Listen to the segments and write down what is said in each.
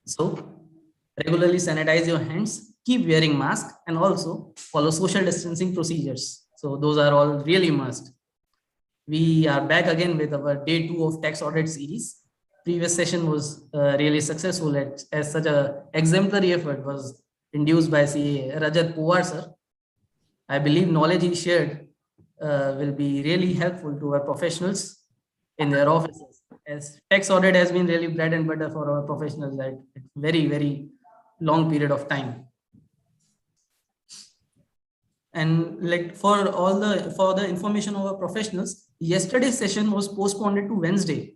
So regularly sanitize your hands, keep wearing mask, and also follow social distancing procedures. So those are all really must. We are back again with our day 2 of tax audit series. Previous session was really successful as such a exemplary effort was induced by CA Rajat Puwar sir. I believe knowledge he shared will be really helpful to our professionals in their offices. As tax audit has been really bread and butter for our professionals at very, very long period of time. And like for the information of our professionals, yesterday's session was postponed to Wednesday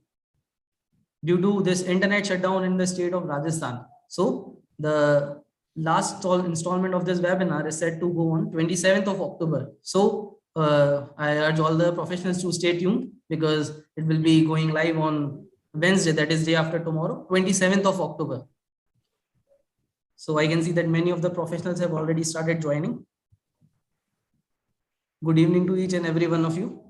due to this internet shutdown in the state of Rajasthan. So the last installment of this webinar is set to go on 27th of October. So I urge all the professionals to stay tuned because it will be going live on Wednesday, that is day after tomorrow, 27th of October. So I can see that many of the professionals have already started joining. Good evening to each and every one of you.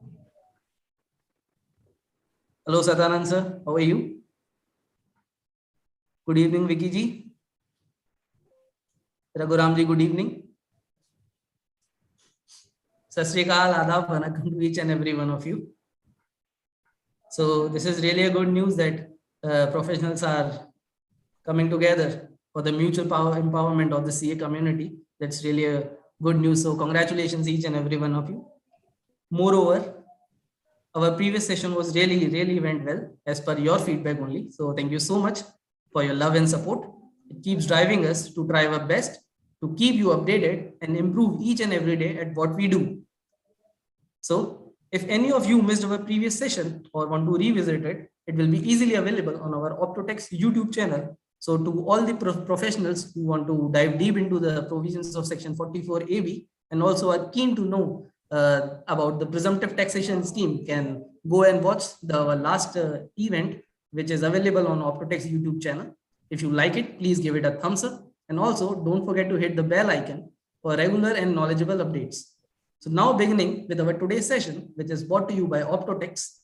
Hello, Sadanand sir. How are you? Good evening, Vicky ji. Raghuram ji, good evening. Sat Sri Akal, Adab, Vanakkam to each and every one of you. So this is really a good news that professionals are coming together for the mutual power empowerment of the CA community. That's really a good news. So congratulations each and every one of you. Moreover, our previous session was really went well as per your feedback only. So thank you so much for your love and support. It keeps driving us to try our best to keep you updated and improve each and every day at what we do. So if any of you missed our previous session or want to revisit it, it will be easily available on our Optotax YouTube channel. So to all the professionals who want to dive deep into the provisions of section 44 AB and also are keen to know about the presumptive taxation scheme can go and watch our last event, which is available on Optotax YouTube channel. If you like it, please give it a thumbs up. And also don't forget to hit the bell icon for regular and knowledgeable updates. So now beginning with our today's session, which is brought to you by Optotax,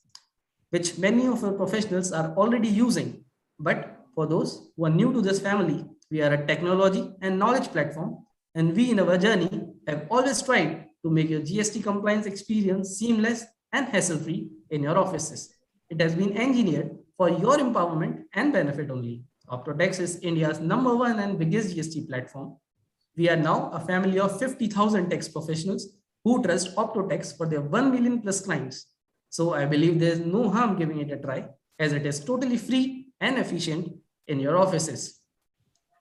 which many of our professionals are already using. But for those who are new to this family, we are a technology and knowledge platform. And we in our journey have always tried to make your GST compliance experience seamless and hassle-free in your offices. It has been engineered for your empowerment and benefit only. Optotax is India's #1 and biggest GST platform. We are now a family of 50,000 tax professionals who trust Optotax for their 1 million plus clients. So I believe there is no harm giving it a try as it is totally free and efficient in your offices.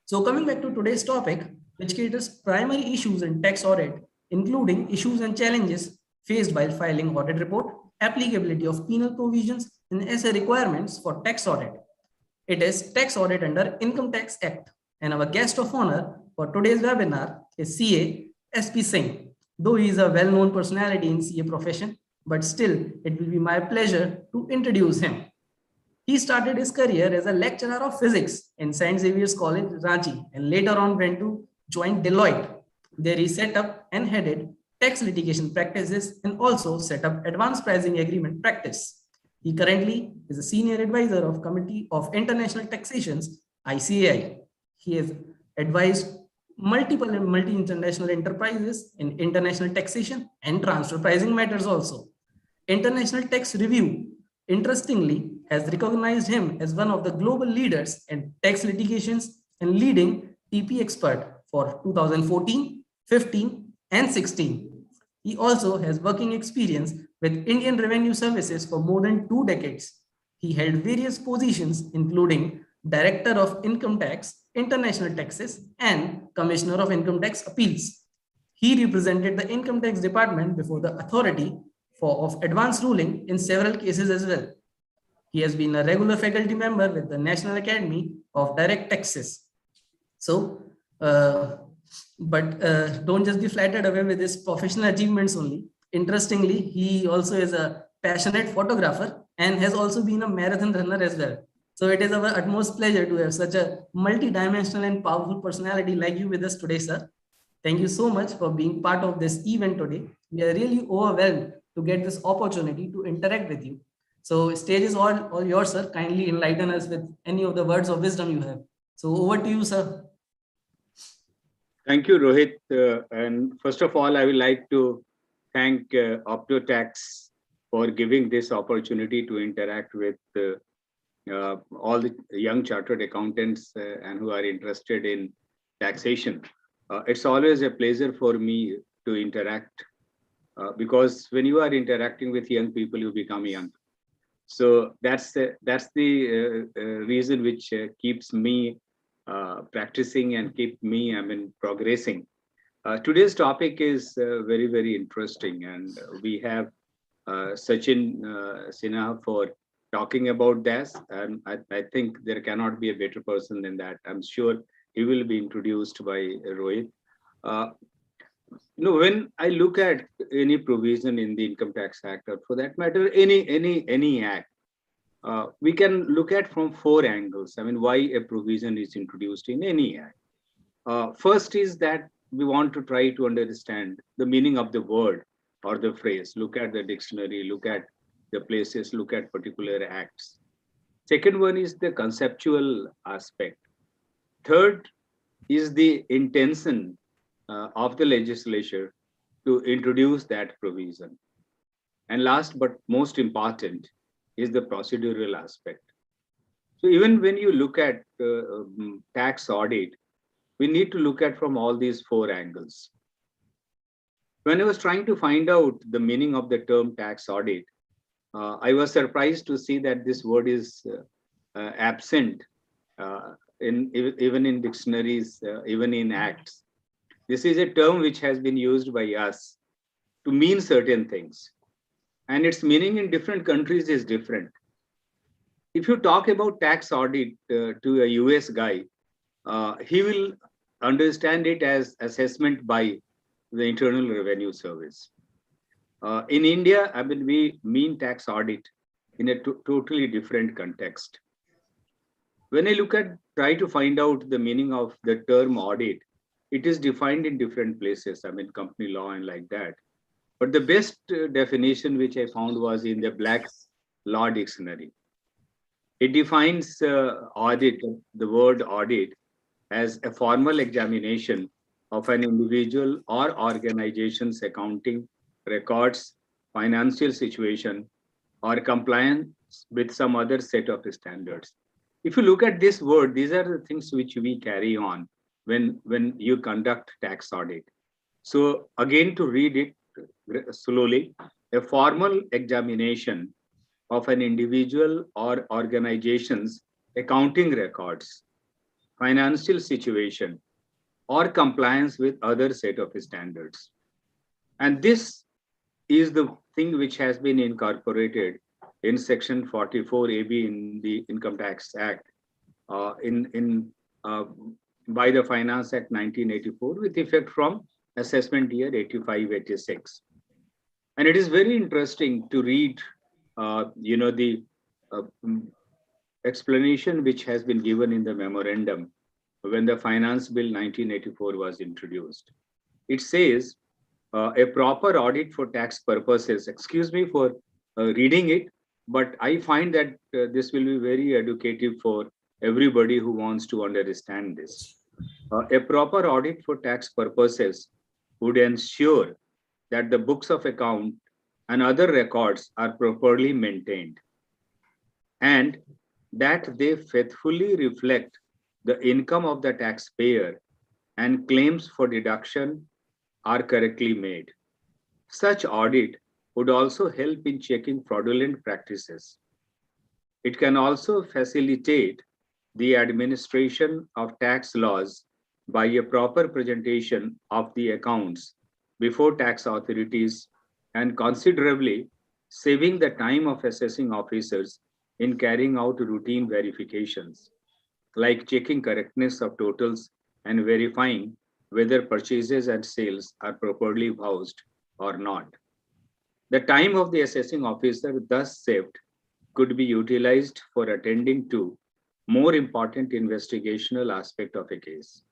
So coming back to today's topic, which caters primary issues in tax audit, including issues and challenges faced while filing audit report, applicability of penal provisions, and essay requirements for tax audit. It is Tax Audit under Income Tax Act, and our guest of honor for today's webinar is CA SP Singh. Though he is a well-known personality in CA profession, but still it will be my pleasure to introduce him. He started his career as a lecturer of physics in St. Xavier's College, Ranchi, and later on went to join Deloitte. There he set up and headed tax litigation practices and also set up advanced pricing agreement practice. He currently is a senior advisor of Committee of International Taxations, ICAI. He has advised multiple and multi-international enterprises in international taxation and transfer pricing matters also. International Tax Review, interestingly, has recognized him as one of the global leaders in tax litigations and leading TP expert for 2014, 15, and 16. He also has working experience with Indian Revenue Services for more than 2 decades. He held various positions, including Director of Income Tax, International Taxes, and Commissioner of Income Tax Appeals. He represented the Income Tax Department before the authority of advanced ruling in several cases as well. He has been a regular faculty member with the National Academy of Direct Taxes. So, don't just be flattered away with his professional achievements only. Interestingly, he also is a passionate photographer and has also been a marathon runner as well. So it is our utmost pleasure to have such a multi-dimensional and powerful personality like you with us today, sir. Thank you so much for being part of this event today. We are really overwhelmed to get this opportunity to interact with you. So stage is all yours, sir. Kindly enlighten us with any of the words of wisdom you have. So over to you, sir. Thank you, Rohit. And first of all, I would like to thank Optotax for giving this opportunity to interact with all the young chartered accountants and who are interested in taxation. It's always a pleasure for me to interact because when you are interacting with young people, you become young. So that's the reason which keeps me practicing and keep me, progressing. Today's topic is very interesting, and we have Sachin Sinha for talking about this. And I think there cannot be a better person than that. I'm sure he will be introduced by Rohit. Uh, when I look at any provision in the Income Tax Act, or for that matter, any act, we can look at from four angles. I mean, why a provision is introduced in any act. First is that we want to try to understand the meaning of the word or the phrase. Look at the dictionary, look at the places, look at particular acts. Second one is the conceptual aspect. Third is the intention of the legislature to introduce that provision. And last but most important is the procedural aspect. So even when you look at tax audit, we need to look at from all these four angles. When I was trying to find out the meaning of the term tax audit, I was surprised to see that this word is absent even in dictionaries, even in acts. This is a term which has been used by us to mean certain things, and its meaning in different countries is different. If you talk about tax audit to a US guy, he will understand it as assessment by the Internal Revenue Service. In India, we mean tax audit in a totally different context. When I try to find out the meaning of the term audit, it is defined in different places, company law and like that. But the best definition which I found was in the Black's Law Dictionary. It defines audit, the word audit, as a formal examination of an individual or organization's accounting records, financial situation, or compliance with some other set of standards. If you look at this word, these are the things which we carry on when you conduct tax audit. So again, to read it slowly, a formal examination of an individual or organization's accounting records, financial situation, or compliance with other set of standards. And this is the thing which has been incorporated in Section 44AB in the Income Tax Act by the Finance Act 1984 with effect from assessment year 85-86. And it is very interesting to read the explanation which has been given in the memorandum when the Finance Bill 1984 was introduced. It says a proper audit for tax purposes. Excuse me for reading it, but I find that this will be very educative for everybody who wants to understand this. A proper audit for tax purposes would ensure that the books of account and other records are properly maintained and that they faithfully reflect the income of the taxpayer and claims for deduction are correctly made. Such audit would also help in checking fraudulent practices. It can also facilitate the administration of tax laws by a proper presentation of the accounts before tax authorities and considerably saving the time of assessing officers in carrying out routine verifications, like checking correctness of totals and verifying whether purchases and sales are properly housed or not. The time of the assessing officer thus saved could be utilized for attending to more important investigational aspect of a case.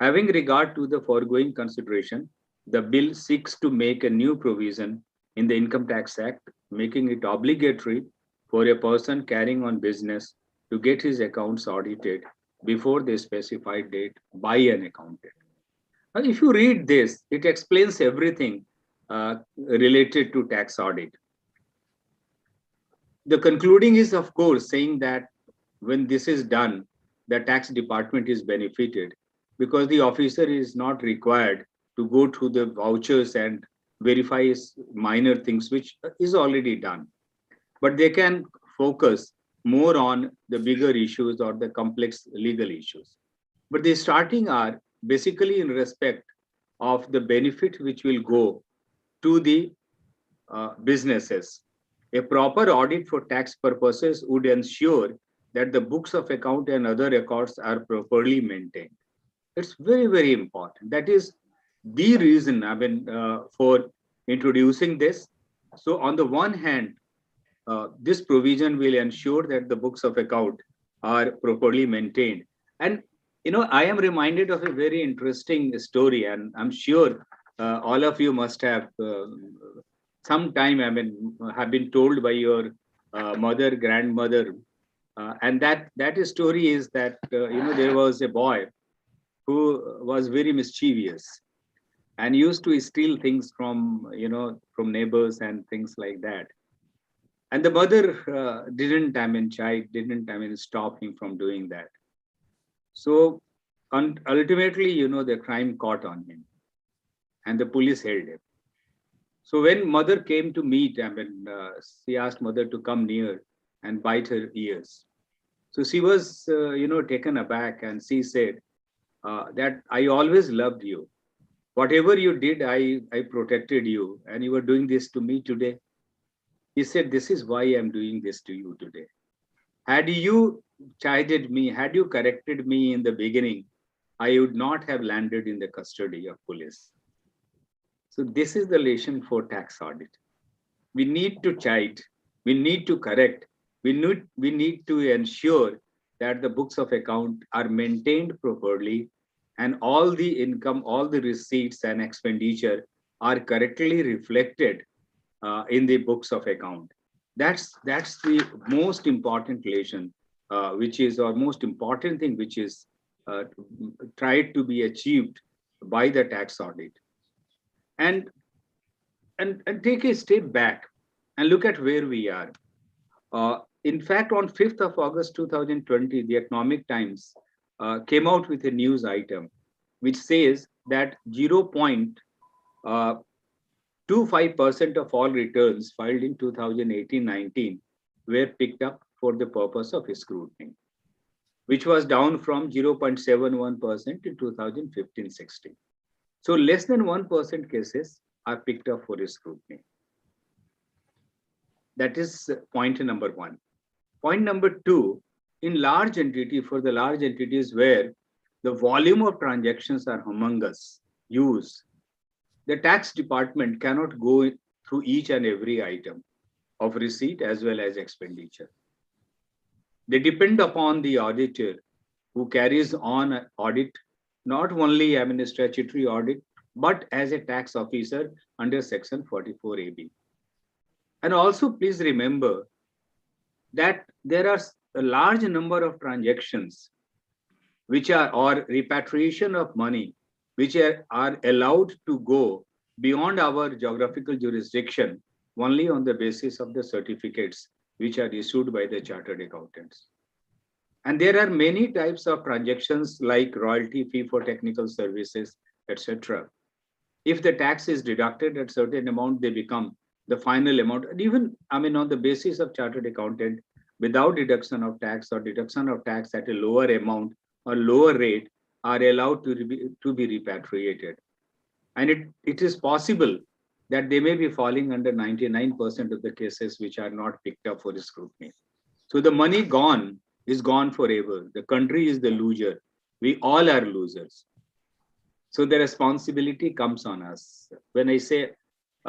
Having regard to the foregoing consideration, the bill seeks to make a new provision in the Income Tax Act, making it obligatory for a person carrying on business to get his accounts audited before the specified date by an accountant. Now, if you read this, it explains everything related to tax audit. The concluding is, of course, saying that when this is done, the tax department is benefited because the officer is not required to go through the vouchers and verify minor things, which is already done. But they can focus more on the bigger issues or the complex legal issues. But the starting are basically in respect of the benefit which will go to the businesses. A proper audit for tax purposes would ensure that the books of account and other records are properly maintained. It's very, very important. That is the reason for introducing this. So on the one hand, this provision will ensure that the books of account are properly maintained. And I am reminded of a very interesting story, and I'm sure all of you must have sometime have been told by your mother, grandmother, and that story is that there was a boy who was very mischievous and used to steal things from neighbors and things like that. And the mother didn't stop him from doing that. So ultimately, the crime caught on him, and the police held him. So when mother came to meet, she asked mother to come near and bite her ears. So she was, taken aback, and she said that I always loved you. Whatever you did, I protected you, and you were doing this to me today. He said, this is why I'm doing this to you today. Had you chided me, had you corrected me in the beginning, I would not have landed in the custody of police. So this is the lesson for tax audit. We need to chide, we need to correct, we need to ensure that the books of account are maintained properly and all the income, all the receipts and expenditure are correctly reflected in the books of account. That's the most important lesson, most important thing which is tried to be achieved by the tax audit. And take a step back and look at where we are. In fact, on 5th of August 2020, the Economic Times came out with a news item which says that 0.25% of all returns filed in 2018-19 were picked up for the purpose of scrutiny, which was down from 0.71% in 2015-16. So less than 1% cases are picked up for scrutiny. That is point number one. Point number two, in large entity, for the large entities where the volume of transactions are humongous, huge, the tax department cannot go through each and every item of receipt as well as expenditure. They depend upon the auditor who carries on audit, not only statutory audit, but as a tax officer under Section 44AB. And also please remember that there are a large number of transactions which are, or repatriation of money, which are allowed to go beyond our geographical jurisdiction only on the basis of the certificates which are issued by the chartered accountants. And there are many types of transactions like royalty fee for technical services, etc. If the tax is deducted at certain amount, they become the final amount. And even, on the basis of chartered accountant, without deduction of tax or deduction of tax at a lower amount or lower rate are allowed to be repatriated. And it is possible that they may be falling under 99% of the cases which are not picked up for scrutiny. So the money gone is gone forever. The country is the loser. We all are losers. So the responsibility comes on us. When I say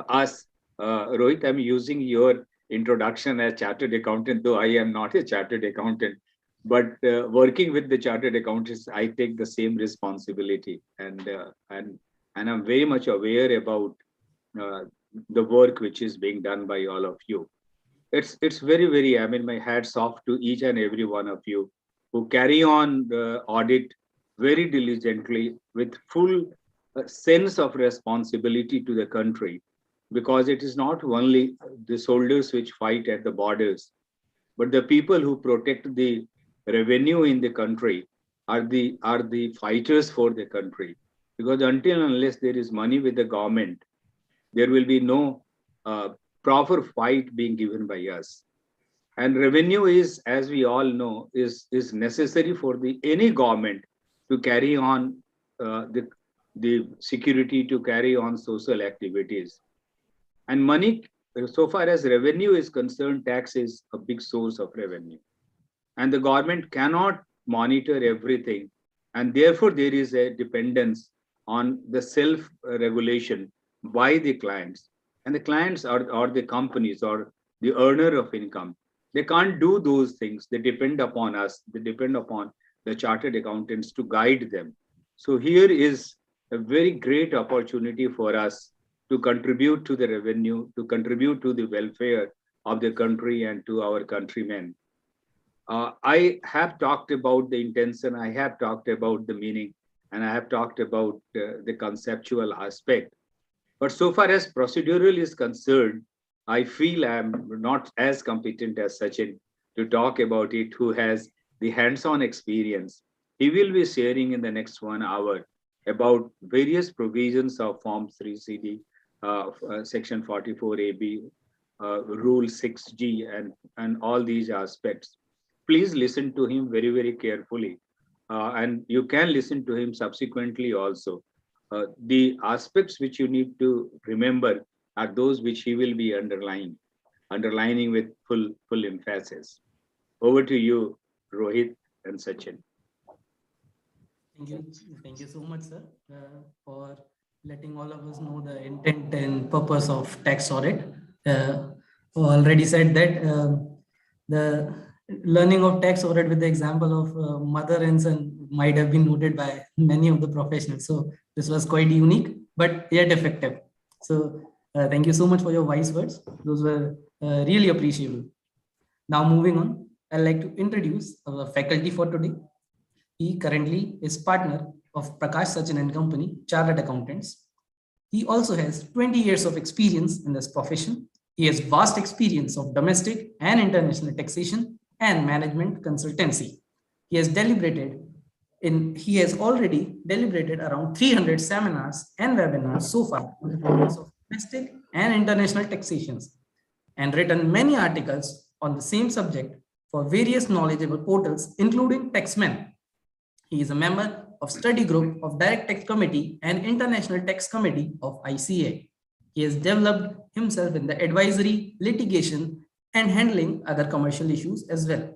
us, Rohit, I'm using your introduction as chartered accountant, though I am not a chartered accountant. But working with the chartered accountants, I take the same responsibility, and I'm very much aware about the work which is being done by all of you. It's very, very. My hats off to each and every one of you who carry on the audit very diligently with full sense of responsibility to the country, because it is not only the soldiers which fight at the borders, but the people who protect the revenue in the country are the fighters for the country. Because until and unless there is money with the government, there will be no proper fight being given by us. And revenue is, as we all know, is necessary for any government to carry on the security, to carry on social activities. And money, so far as revenue is concerned, tax is a big source of revenue. And the government cannot monitor everything. And therefore, there is a dependence on the self-regulation by the clients. And the clients or the companies or the earner of income. They can't do those things. They depend upon us. They depend upon the chartered accountants to guide them. So here is a very great opportunity for us to contribute to the revenue, to contribute to the welfare of the country and to our countrymen. I have talked about the intention, I have talked about the meaning, and I have talked about the conceptual aspect. But so far as procedural is concerned, I feel I'm not as competent as Sachin to talk about it, who has the hands-on experience. He will be sharing in the next 1 hour about various provisions of Form 3CD, Section 44AB, Rule 6G, and all these aspects. Please listen to him very, very carefully. And you can listen to him subsequently also. The aspects which you need to remember are those which he will be underlining with full emphasis. Over to you, Rohit and Sachin. Thank you so much, sir, for letting all of us know the intent and purpose of tax audit. Already said that the learning of tax audit with the example of mother and son might have been noted by many of the professionals. So this was quite unique, but yet effective. So thank you so much for your wise words. Those were really appreciable. Now moving on, I'd like to introduce our faculty for today. He currently is partner of Prakash Sachin and Company, Chartered Accountants. He also has 20 years of experience in this profession. He has vast experience of domestic and international taxation and management consultancy. He has already deliberated around 300 seminars and webinars so far on the topics of domestic and international taxations, and written many articles on the same subject for various knowledgeable portals, including Taxman. He is a member of study group of Direct Tax Committee and International Tax Committee of ICA. He has developed himself in the advisory, litigation, and handling other commercial issues as well.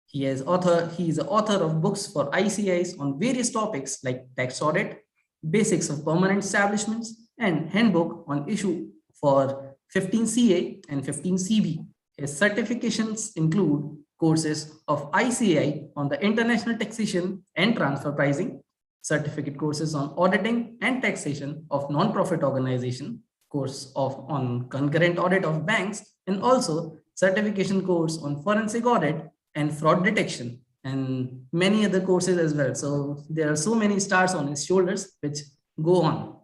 He is the author of books for ICIs on various topics like tax audit, basics of permanent establishments, and handbook on issue for 15CA and 15CB. His certifications include courses of ICI on the international taxation and transfer pricing, certificate courses on auditing and taxation of non-profit organization, course on concurrent audit of banks, and also certification course on forensic audit and fraud detection, and many other courses as well. So there are so many stars on his shoulders which go on.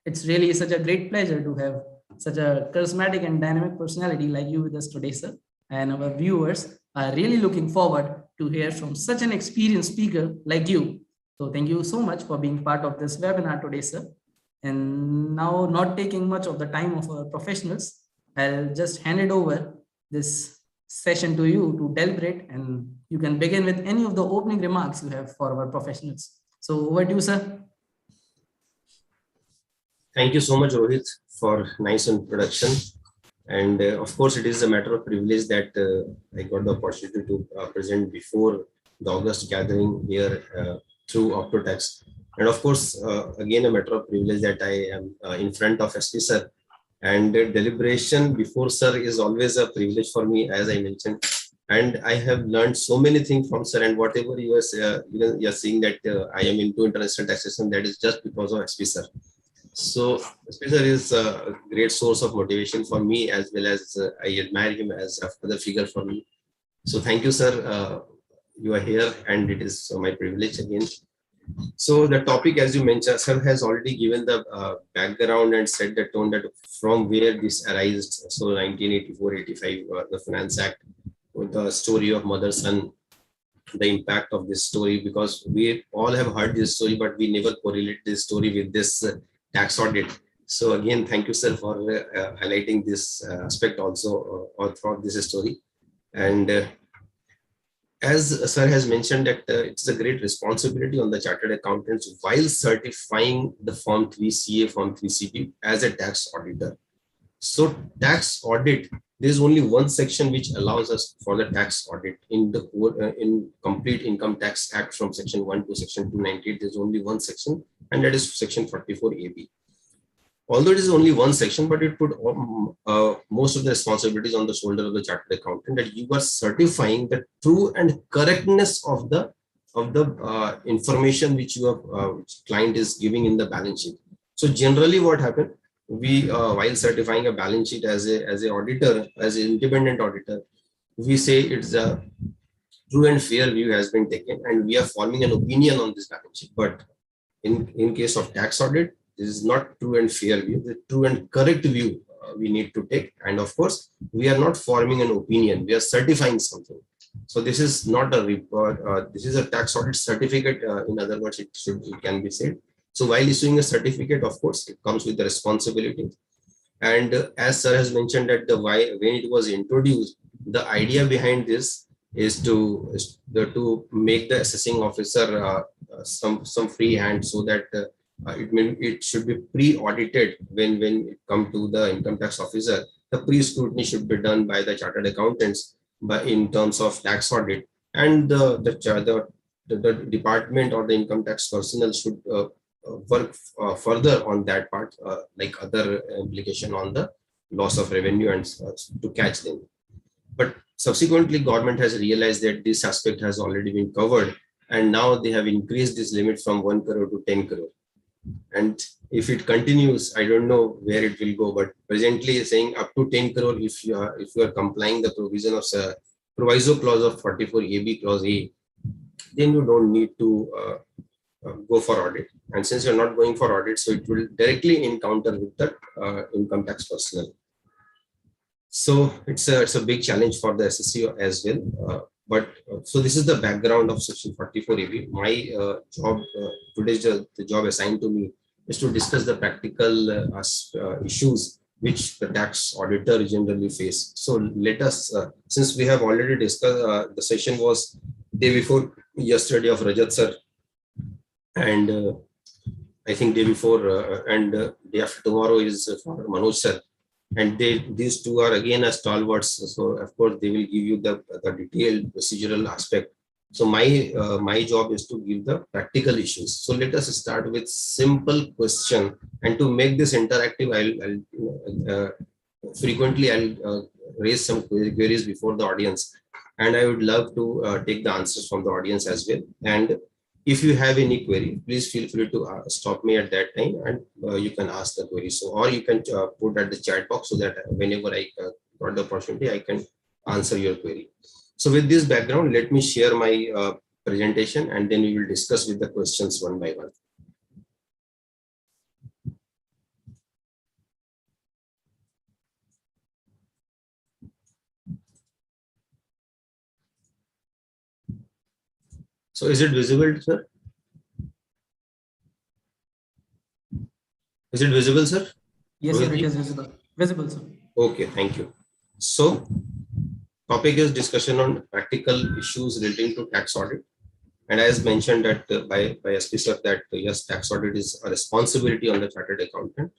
It's really such a great pleasure to have such a charismatic and dynamic personality like you with us today, sir. And our viewers are really looking forward to hear from such an experienced speaker like you. So thank you so much for being part of this webinar today, sir. And now, not taking much of the time of our professionals, I'll just hand it over this session to you to deliberate, and you can begin with any of the opening remarks you have for our professionals. So over to you, sir. Thank you so much, Rohit, for nice introduction. And of course, it is a matter of privilege that I got the opportunity to present before the August gathering here through Optotax. And of course, again, a matter of privilege that I am in front of SP sir. And deliberation before sir is always a privilege for me, as I mentioned. And I have learned so many things from sir. And whatever you are seeing that I am into international taxation, that is just because of SP sir. So SP sir is a great source of motivation for me, as well as I admire him as a father figure for me. So thank you, sir. you are here, and it is my privilege again. So the topic, as you mentioned, sir has already given the background and set the tone that from where this arises. So 1984-85, the Finance Act, with the story of mother son, the impact of this story, because we all have heard this story, but we never correlate this story with this tax audit. So again, thank you, sir, for highlighting this aspect also throughout this story. And as sir has mentioned that it's a great responsibility on the chartered accountants while certifying the Form 3CA, Form 3CP as a tax auditor. So tax audit, there's only one section which allows us for the tax audit in the in Complete Income Tax Act from Section 1 to Section 298. There's only one section, and that is Section 44AB. Although it is only one section, but it put most of the responsibilities on the shoulder of the chartered accountant, that you are certifying the true and correctness of the information which which client is giving in the balance sheet. So generally, what happened? We while certifying a balance sheet as a auditor, as an independent auditor, we say it's a true and fair view has been taken, and we are forming an opinion on this balance sheet. But in case of tax audit, this is not true and fair view. The true and correct view we need to take. And of course, we are not forming an opinion. We are certifying something. So this is not a report. This is a tax audit certificate. In other words, it can be said. So while issuing a certificate, of course, it comes with the responsibility. And as sir has mentioned that when it was introduced, the idea behind this is to make the assessing officer some free hand, so that it should be pre-audited when it comes to the income tax officer. The pre-scrutiny should be done by the chartered accountants, but in terms of tax audit, and the department or the income tax personnel should work further on that part, like other implication on the loss of revenue and to catch them. But subsequently, government has realized that this aspect has already been covered, and now they have increased this limit from 1 crore to 10 crore. And if it continues, I don't know where it will go, but presently saying up to 10 crore, if you are complying the provision of Proviso clause of 44AB clause A, then you don't need to go for audit. And since you're not going for audit, so it will directly encounter with the income tax personnel. So it's a big challenge for the SSC as well. So this is the background of Section 44AB. My job today's the job assigned to me is to discuss the practical issues which the tax auditor generally face. So let us, since we have already discussed, the session was day before yesterday of Rajat sir, and I think day before and day after tomorrow is for Manoj sir. And these two are again as stalwarts. So of course they will give you the detailed procedural aspect. So my job is to give the practical issues. So let us start with simple question, and to make this interactive, I'll frequently raise some queries before the audience, and I would love to take the answers from the audience as well. And if you have any query, please feel free to stop me at that time, and you can ask the query. So, or you can put at the chat box, so that whenever I got the opportunity, I can answer your query. So with this background, let me share my presentation, and then we will discuss with the questions one by one. So is it visible, sir? Is it visible, sir? Yes, sir, it is visible. Visible, sir. Okay, thank you. So topic is discussion on practical issues relating to tax audit. And as mentioned that by SP sir, that yes, tax audit is a responsibility on the chartered accountant.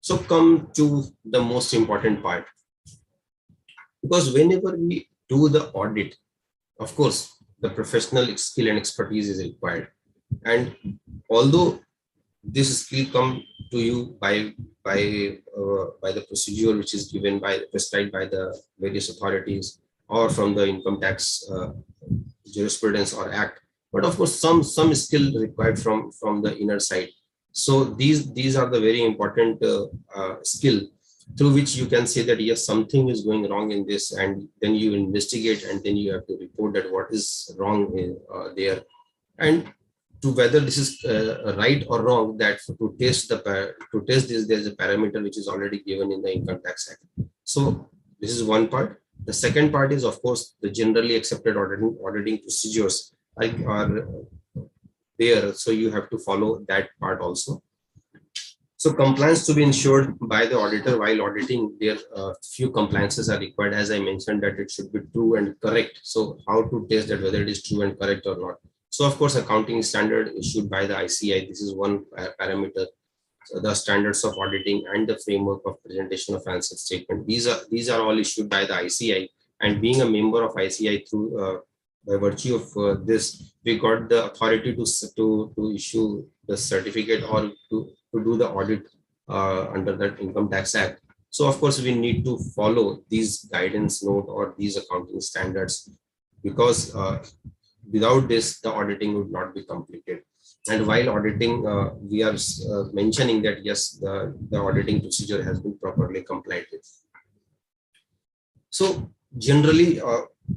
So come to the most important part. Because whenever we do the audit, of course, the professional skill and expertise is required. And although this skill come to you by the procedure which is given prescribed by the various authorities, or from the income tax jurisprudence or act, but of course some skill required from the inner side. So these are the very important skill through which you can say that yes, something is going wrong in this, and then you investigate, and then you have to report that what is wrong there, and to whether this is right or wrong, that to test this, there's a parameter which is already given in the Income Tax Act. So this is one part. The second part is, of course, the generally accepted auditing procedures are there, so you have to follow that part also. So compliance to be ensured by the auditor while auditing, there few compliances are required. As I mentioned, that it should be true and correct. So how to test that whether it is true and correct or not? So of course, accounting standard issued by the ICI, this is one parameter. So the standards of auditing and the framework of presentation of financial statement. These are all issued by the ICI, and being a member of ICI through by virtue of this, we got the authority to issue the certificate or to do the audit under that Income Tax Act. So of course, we need to follow these guidance note or these accounting standards, because without this, the auditing would not be completed. And while auditing, we are mentioning that yes, the auditing procedure has been properly complied with. So generally,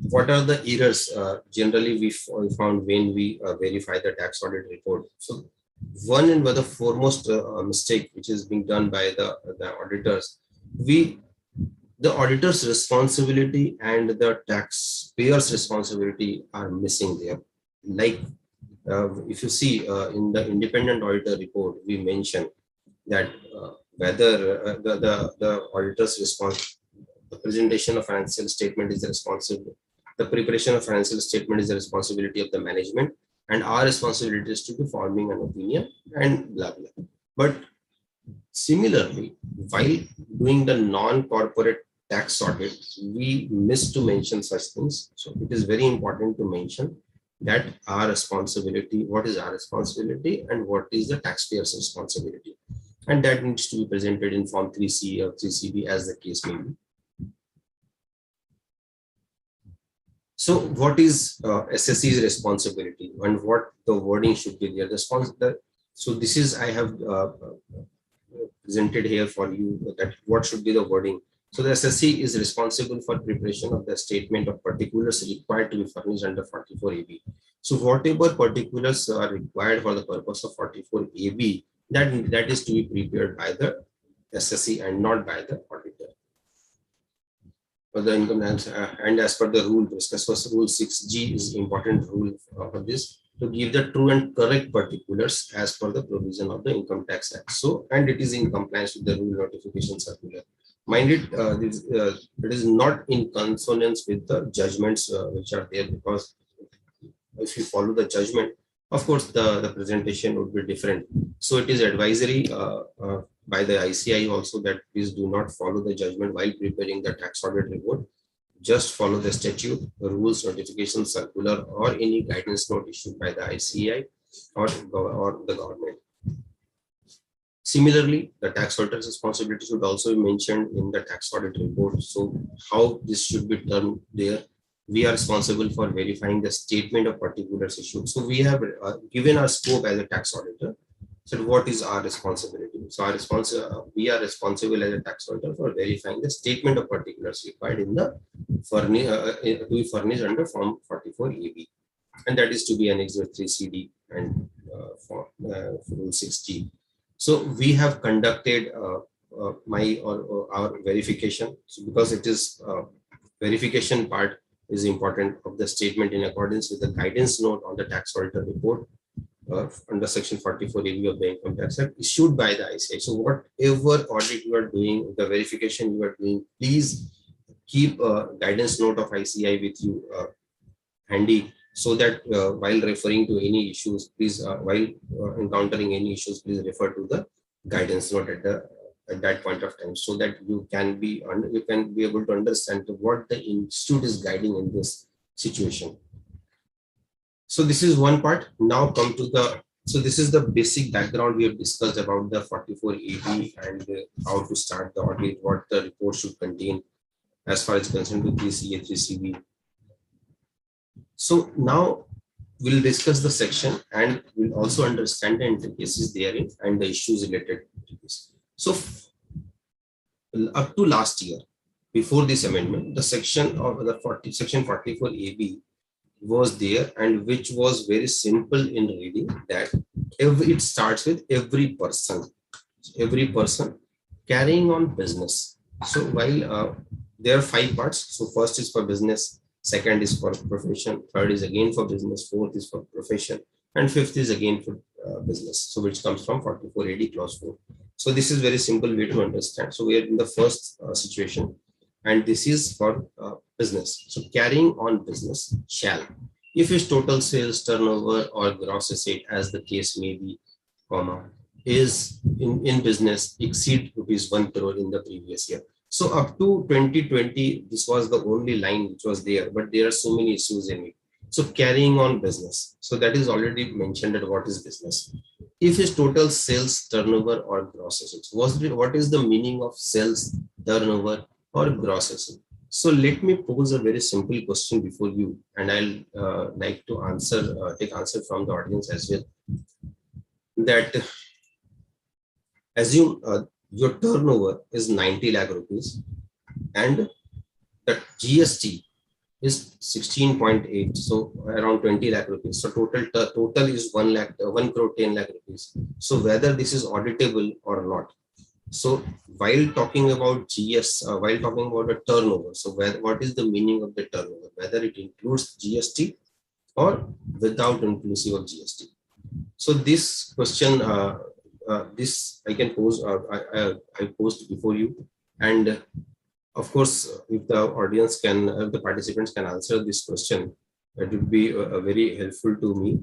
what are the errors generally we found when we verify the tax audit report? So one and the foremost mistake which is being done by the auditors, the auditor's responsibility and the taxpayer's responsibility are missing there. Like if you see in the independent auditor report, we mention that whether the auditor's response, the presentation of financial statement is responsible. The preparation of financial statement is the responsibility of the management, and our responsibility is to be forming an opinion and blah blah. But similarly, while doing the non-corporate tax audit, we miss to mention such things. So it is very important to mention that our responsibility, what is our responsibility and what is the taxpayer's responsibility. And that needs to be presented in Form 3C or 3CB as the case may be. So what is SSC's responsibility and what the wording should be there? So this is, I have presented here for you that what should be the wording. So the SSC is responsible for preparation of the statement of particulars required to be furnished under 44AB. So whatever particulars are required for the purpose of 44AB, that is to be prepared by the SSC and not by the auditor. For the income tax, and as per the rule discussed, first rule 6G is important rule for this, to give the true and correct particulars as per the provision of the Income Tax Act. So, and it is in compliance with the rule notification circular. Mind it, it is not in consonance with the judgments which are there, because if you follow the judgment, of course, the presentation would be different. So it is advisory by the ICI also that please do not follow the judgment while preparing the tax audit report. Just follow the statute, the rules, notification circular, or any guidance note issued by the ICI or the government. Similarly, the tax auditor's responsibility should also be mentioned in the tax audit report. So how this should be done there? We are responsible for verifying the statement of particulars issued. So we have given our scope as a tax auditor. So what is our responsibility? So we are responsible as a tax auditor for verifying the statement of particulars required in the to be furnished under Form 44AB, and that is to be annexed with 3CD and Rule 6G. So we have conducted our verification. So because it is verification part is important of the statement in accordance with the guidance note on the tax auditor report under Section 44AB of the Income Tax Act issued by the ICI. So whatever audit you are doing, the verification you are doing, please keep a guidance note of ICI with you handy, so that while referring to any issues, please while encountering any issues, please refer to the guidance note at that point of time, so that you can be able to understand what the institute is guiding in this situation. So this is one part. Now come to so this is the basic background we have discussed about the 44AB and how to start the audit, what the report should contain as far as concerned with 3CA, 3CB. So now we'll discuss the section and we'll also understand the intricacies therein and the issues related to this. So up to last year, before this amendment, the section of the section 44 AB was there, and which was very simple in reading, that it starts with every person carrying on business. So while there are 5 parts, so first is for business, second is for profession, third is again for business, fourth is for profession, and fifth is again for business. So which comes from 44 AD clause 4. So this is very simple way to understand. So we are in the first situation, and this is for business. So carrying on business shall, if his total sales turnover or gross asset, as the case may be, comma, is in business exceed ₹1 crore in the previous year. So up to 2020, this was the only line which was there, but there are so many issues in it. So carrying on business. So that is already mentioned at what is business. If his total sales turnover or gross assets, what is the meaning of sales turnover or gross asset? So let me pose a very simple question before you, and I'll like to take answer from the audience as well. That assume your turnover is 90 lakh rupees and the GST is 16.8, so around 20 lakh rupees. So total is 1 crore 10 lakh rupees. So whether this is auditable or not. So while talking about while talking about a turnover, so what is the meaning of the turnover? Whether it includes GST or without inclusive of GST. So this question, this I can pose. I posed before you, and of course, if the audience can, if the participants can answer this question, it would be very helpful to me,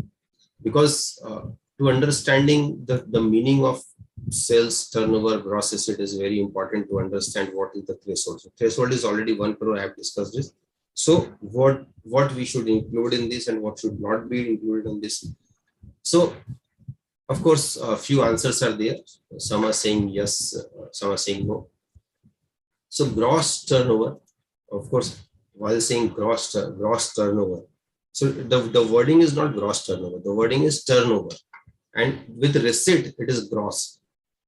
because to understanding the meaning of sales turnover gross asset is very important to understand what is the threshold. So threshold is already 1 crore. I have discussed this. So what we should include in this and what should not be included in this. So of course, a few answers are there. Some are saying yes, some are saying no. So gross turnover, of course, while saying gross turnover, so the wording is not gross turnover. The wording is turnover, and with receipt it is gross.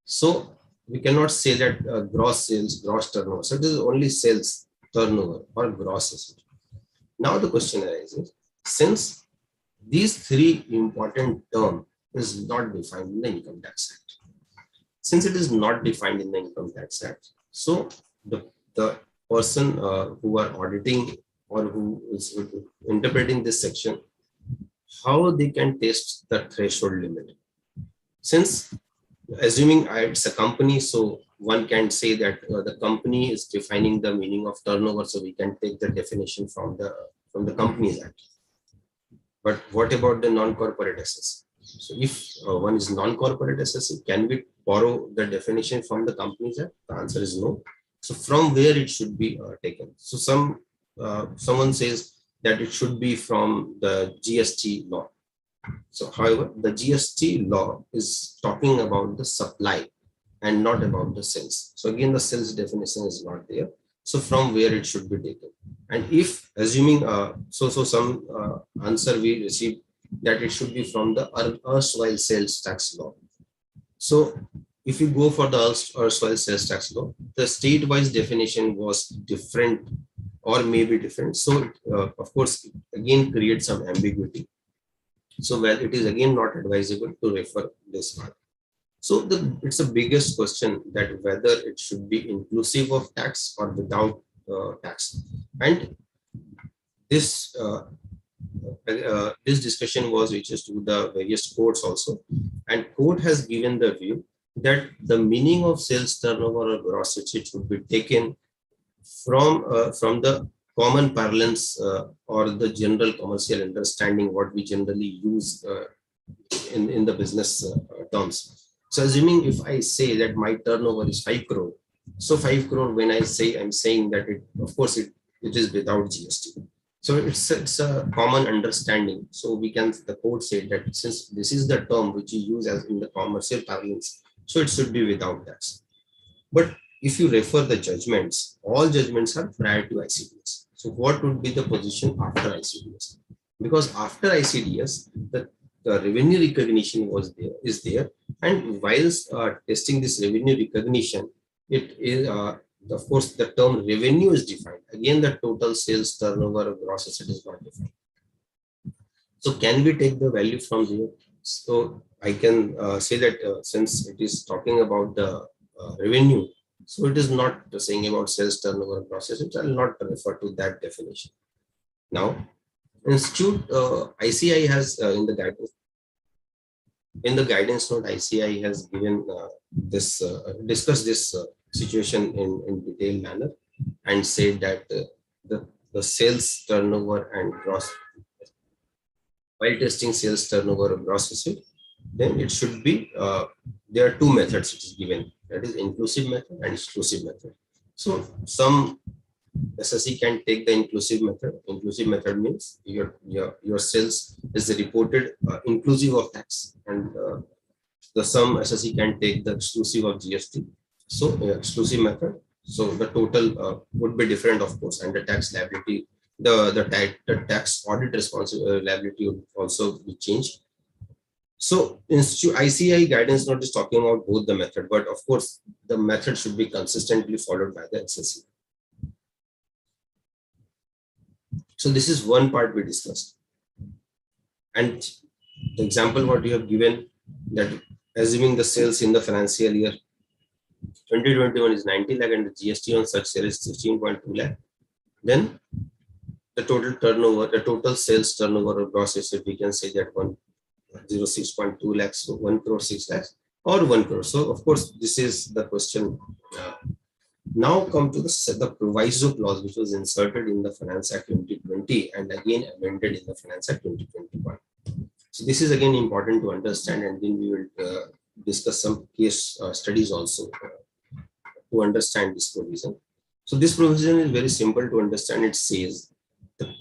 So we cannot say that gross sales, gross turnover. So it is only sales turnover or gross asset. Now the question arises, since these 3 important terms is not defined in the Income Tax Act. Since it is not defined in the Income Tax Act, so the person who are auditing or who is interpreting this section, how they can test the threshold limit? Since assuming it's a company, so one can say that the company is defining the meaning of turnover, so we can take the definition from the Companies Act. But what about the non-corporate assets? So if one is non-corporate assets, can we borrow the definition from the Companies Act? The answer is no. So from where it should be taken? So someone says that it should be from the GST law. So however, the GST law is talking about the supply and not about the sales. So again, the sales definition is not there. So from where it should be taken? And if assuming, some answer we received that it should be from the erstwhile sales tax law. So if you go for the erstwhile sales tax law, the state-wise definition was different or maybe different. So of course, it again creates some ambiguity. So well, it is again not advisable to refer this part. So it's the biggest question, that whether it should be inclusive of tax or without tax. And this this discussion was reaches to the various courts also, and court has given the view that the meaning of sales turnover or gross asset should be taken from the common parlance or the general commercial understanding what we generally use in the business terms. So assuming if I say that my turnover is 5 crore, so 5 crore, when I say, I'm saying that it, of course, it is without GST. So it's a common understanding. So we can, the court said that since this is the term which you use as in the commercial parlance, so it should be without tax. But if you refer the judgments, all judgments are prior to ICDS. So what would be the position after ICDS? Because after ICDS, the revenue recognition is there, and whilst testing this revenue recognition, it is of course, the term revenue is defined. Again, the total sales turnover of gross asset is not defined. So can we take the value from here? So I can say that since it is talking about the revenue, so it is not saying about sales turnover gross assets. I will not refer to that definition. Now, Institute ICI has in the guidance note, ICI has given this discussed this situation in detailed manner and said that the sales turnover and gross, while testing sales turnover or gross asset, then it should be there are two methods which is given, that is inclusive method and exclusive method. So some SSE can take the inclusive method. Inclusive method means your sales is reported inclusive of tax, and the some SSE can take the exclusive of GST. So exclusive method. So the total would be different, of course, and the tax liability, the tax audit liability would also be changed. So ICI guidance note is talking about both the method, but of course the method should be consistently followed by the SSE. So this is one part we discussed. And the example what you have given, that assuming the sales in the financial year 2021 is 90 lakh and the GST on such sale is 16.2 lakh, then the total turnover, the total sales turnover of gross asset, we can say that 106.2 lakhs, so 1 crore 6 lakhs or 1 crore. So of course, this is the question. Now come to the Proviso clause, which was inserted in the Finance Act 2020 and again amended in the Finance Act 2021. So this is again important to understand, and then we will discuss some case studies also to understand this provision. So this provision is very simple to understand. It says,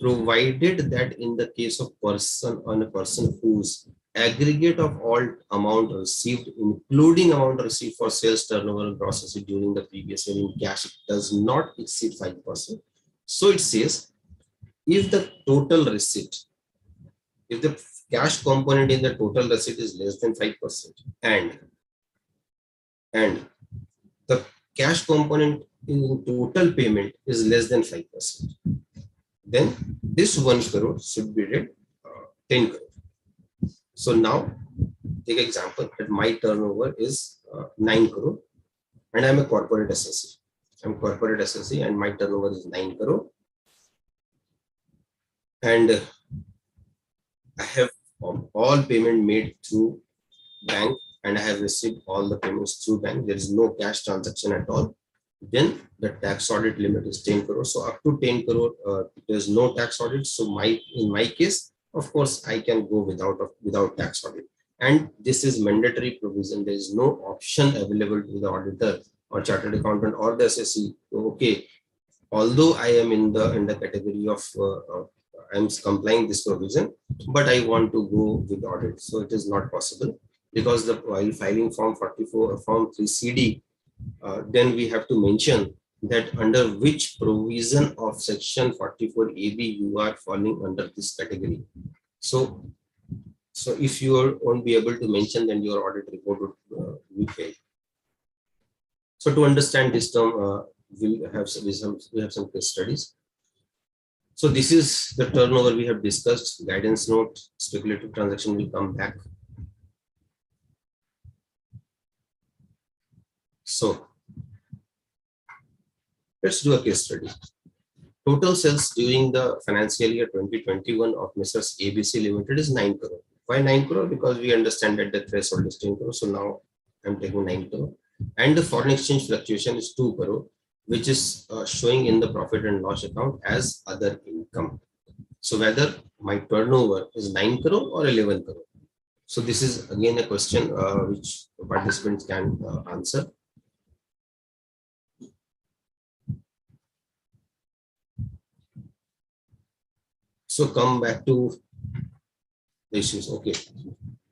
provided that in the case of a person whose aggregate of all amount received, including amount received for sales turnover and gross asset during the previous year in cash, does not exceed 5%. So it says, if the total receipt, if the cash component in the total receipt is less than 5%, and the cash component in total payment is less than 5%, then this 1 crore should be read 10 crore. So now take example that my turnover is 9 crore and I'm a corporate SSE. I'm corporate SSE and my turnover is 9 crore. And I have all payment made through bank and I have received all the payments through bank. There is no cash transaction at all. Then the tax audit limit is 10 crore. So up to 10 crore, there's no tax audit. So in my case, of course, I can go without tax audit. And this is mandatory provision. There is no option available to the auditor or chartered accountant or the SSE. Okay, although I am in the category of I'm complying this provision, but I want to go with audit. So it is not possible, because while filing form 44, form 3CD, then we have to mention that under which provision of section 44AB you are falling under this category. So if you won't be able to mention, then your audit report would be failed. So to understand this term, we have some case studies. So this is the turnover we have discussed. Guidance note, speculative transaction will come back. So let's do a case study. Total sales during the financial year 2021 of Messrs. ABC Limited is 9 crore. Why 9 crore? Because we understand that the threshold is 10 crore. So now I'm taking 9 crore. And the foreign exchange fluctuation is 2 crore, which is showing in the profit and loss account as other income. So whether my turnover is 9 crore or 11 crore. So this is again a question which participants can answer. So come back to the issues. Okay.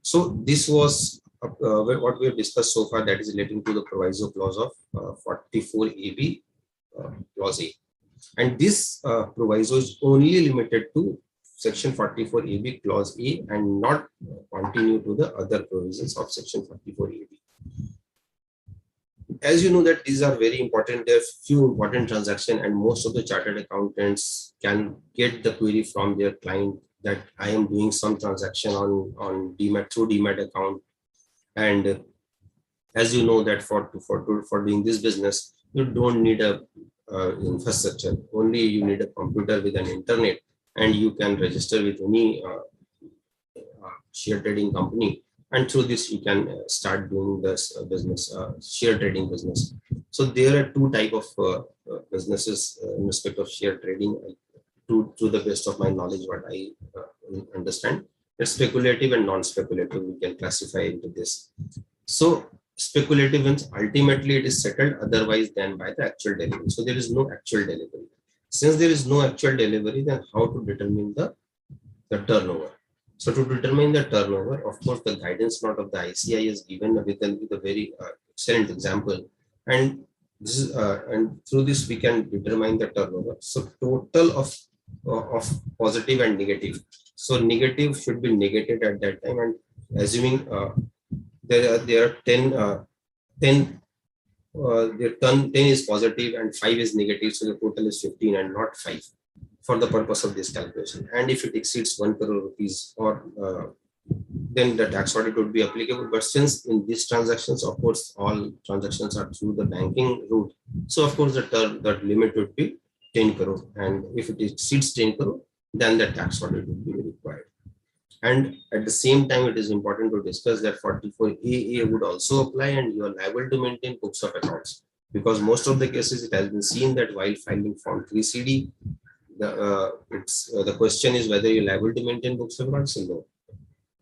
So this was what we have discussed so far, that is relating to the proviso clause of 44AB clause A. And this proviso is only limited to section 44AB clause A and not continue to the other provisions of section 44AB. as you know that these are very important, there are few important transactions, and most of the chartered accountants can get the query from their client that I am doing some transaction on Demat through Demat account. And as you know that for doing this business, you don't need a infrastructure, only you need a computer with an internet, and you can register with any share trading company, and through this you can start doing this business, share trading business. So there are two type of businesses in respect of share trading, to the best of my knowledge, what I understand. It's speculative and non-speculative, we can classify into this. So speculative means ultimately it is settled otherwise than by the actual delivery. So there is no actual delivery. Since there is no actual delivery, then how to determine the turnover? So to determine the turnover, of course, the guidance note of the ICI is given with a very excellent example, and this is and through this we can determine the turnover. So total of positive and negative. So negative should be negated at that time, and assuming there are 10 10 is positive and 5 is negative, so the total is 15 and not 5 for the purpose of this calculation. And if it exceeds 1 crore rupees, or then the tax audit would be applicable. But since in these transactions, of course, all transactions are through the banking route, so of course the limit would be 10 crore, and if it exceeds 10 crore, then the tax audit would be required. And at the same time, it is important to discuss that 44AA would also apply, and you are liable to maintain books of accounts, because most of the cases it has been seen that while filing Form 3CD, the question is whether you're liable to maintain books of accounts or no.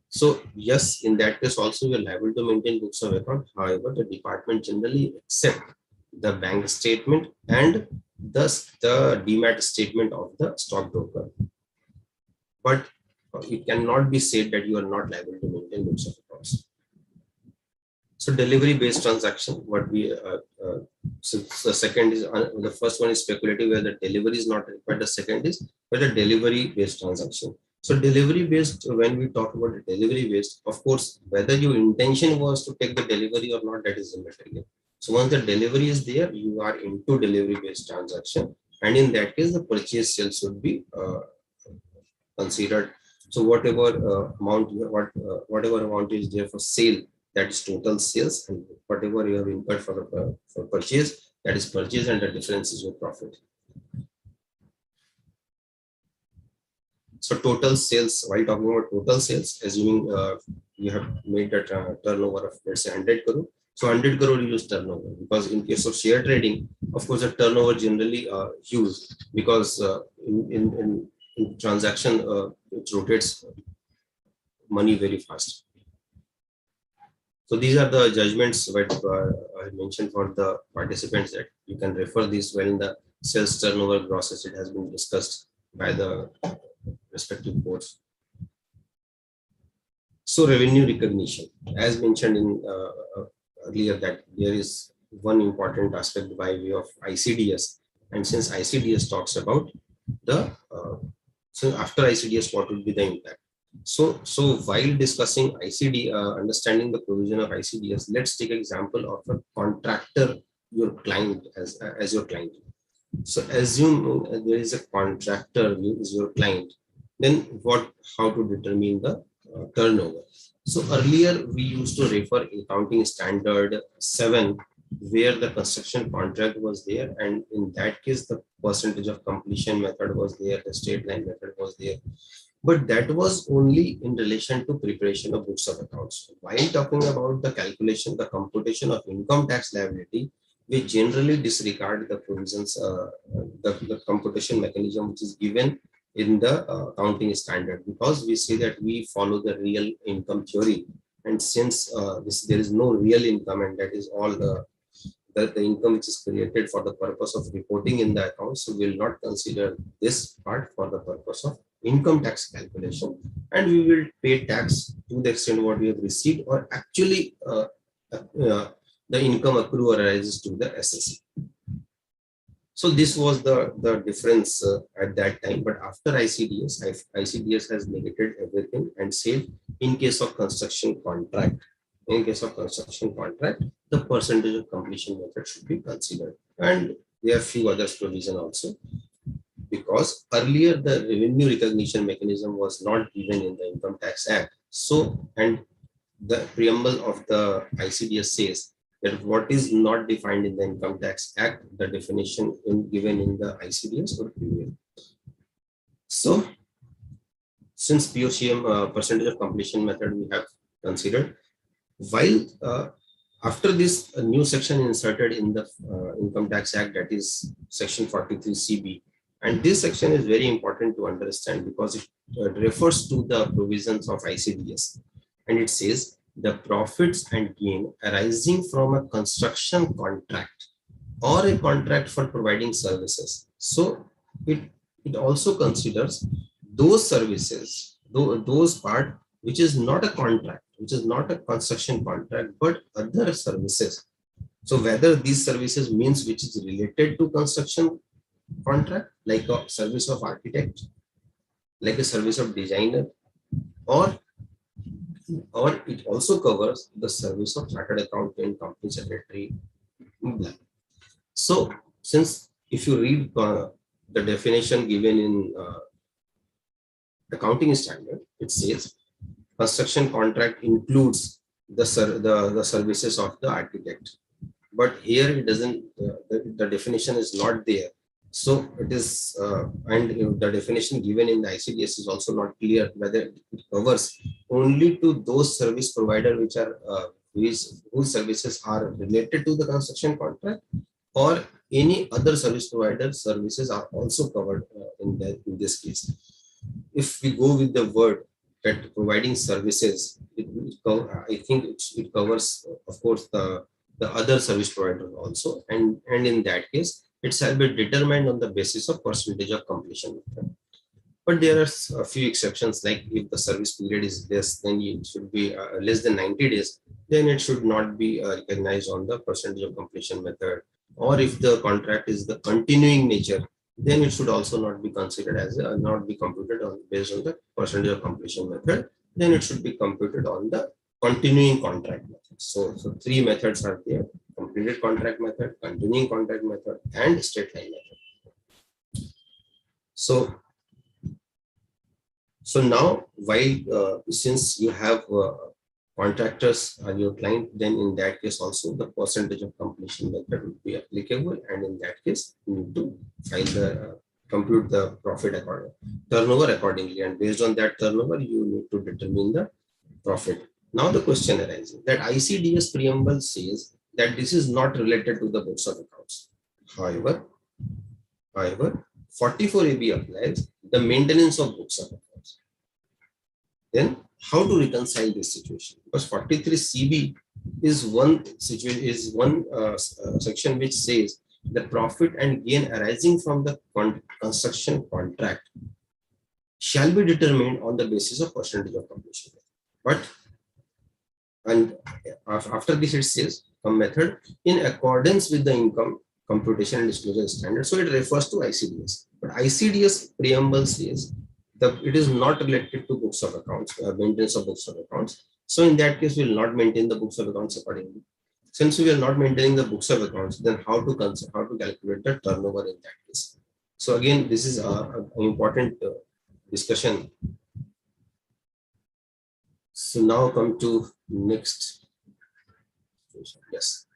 So yes, in that case also you're liable to maintain books of account. However, the department generally accept the bank statement and thus the demat statement of the stockbroker. But it cannot be said that you are not liable to maintain books of accounts. So delivery based transaction, what we so the second is the first one is speculative, where the delivery is not required. The second is whether delivery based transaction. So delivery based, when we talk about the delivery based, of course, whether your intention was to take the delivery or not, that is immaterial. So once the delivery is there, you are into delivery based transaction, and in that case, the purchase sales should be considered. So whatever whatever amount is there for sale, that is total sales, and whatever you have incurred for purchase, that is purchase, and the difference is your profit. So total sales, while talking about total sales, assuming you have made a turnover of, let's say, 100 crore. So 100 crore you use turnover, because in case of share trading, of course, the turnover generally used, because in transaction it rotates money very fast. So these are the judgments that I mentioned for the participants, that you can refer this when the sales turnover gross asset has been discussed by the respective courts. So revenue recognition, as mentioned in earlier, that there is one important aspect by way of ICDS, and since ICDS talks about the so after ICDS, what would be the impact? So while discussing understanding the provision of ICDS, let's take example of a contractor, your client as your client. So assume there is a contractor who is your client, then how to determine the turnover? So earlier we used to refer accounting standard 7, where the construction contract was there, and in that case the percentage of completion method was there, the straight line method was there, but that was only in relation to preparation of books of accounts. While talking about the calculation, the computation of income tax liability, we generally disregard the provisions, the computation mechanism which is given in the accounting standard, because we say that we follow the real income theory, and since there is no real income, and that is all the income which is created for the purpose of reporting in the accounts, so we will not consider this part for the purpose of income tax calculation, and we will pay tax to the extent what we have received, or actually the income accrue arises to the SSC. So this was the difference at that time. But after ICDS has negated everything and said in case of construction contract, In case of construction contract, the percentage of completion method should be considered. And there are few other provisions also, because earlier the revenue recognition mechanism was not given in the Income Tax Act. So, and the preamble of the ICDS says that what is not defined in the Income Tax Act, the definition given in the ICDS would prevail. So, since POCM percentage of completion method we have considered, while after this new section inserted in the Income Tax Act, that is section 43 CB, and this section is very important to understand because it refers to the provisions of ICDS, and it says the profits and gain arising from a construction contract or a contract for providing services. So it also considers those services, those part which is not a contract, which is not a construction contract, but other services. So whether these services means which is related to construction contract, like a service of architect, like a service of designer, or it also covers the service of chartered accountant, company secretary. So since if you read the definition given in accounting standard, it says construction contract includes the services of the architect, but here it doesn't. The definition is not there. So it is, and the definition given in the ICDS is also not clear whether it covers only to those service provider which are whose services are related to the construction contract, or any other service provider services are also covered in this case. If we go with the word that providing services, I think it covers, of course, the other service provider also, and in that case, it shall be determined on the basis of percentage of completion method. But there are a few exceptions, like if the service period is less, then it should be less than 90 days, then it should not be recognized on the percentage of completion method. Or if the contract is the continuing nature, then it should also not be considered as not be computed on based on the percentage of completion method. Then it should be computed on the continuing contract method. So three methods are there: completed contract method, continuing contract method, and straight line method. So now, while since you have contractors are your client, then in that case also the percentage of completion method would be applicable, and in that case you need to file the compute the profit turnover accordingly, and based on that turnover you need to determine the profit. Now the question arises that ICDS preamble says that this is not related to the books of accounts. However, 44AB applies the maintenance of books of accounts. Then how to reconcile this situation? Because 43 CB is one situation, section which says the profit and gain arising from the construction contract shall be determined on the basis of percentage of completion. But and after this it says a method in accordance with the income computation and disclosure standard. So it refers to ICDS, but ICDS preamble says that it is not related to books of accounts, maintenance of books of accounts. So in that case, we will not maintain the books of accounts accordingly. Since we are not maintaining the books of accounts, then how to calculate the turnover in that case? So again, this is an important discussion. So now come to next. Yes.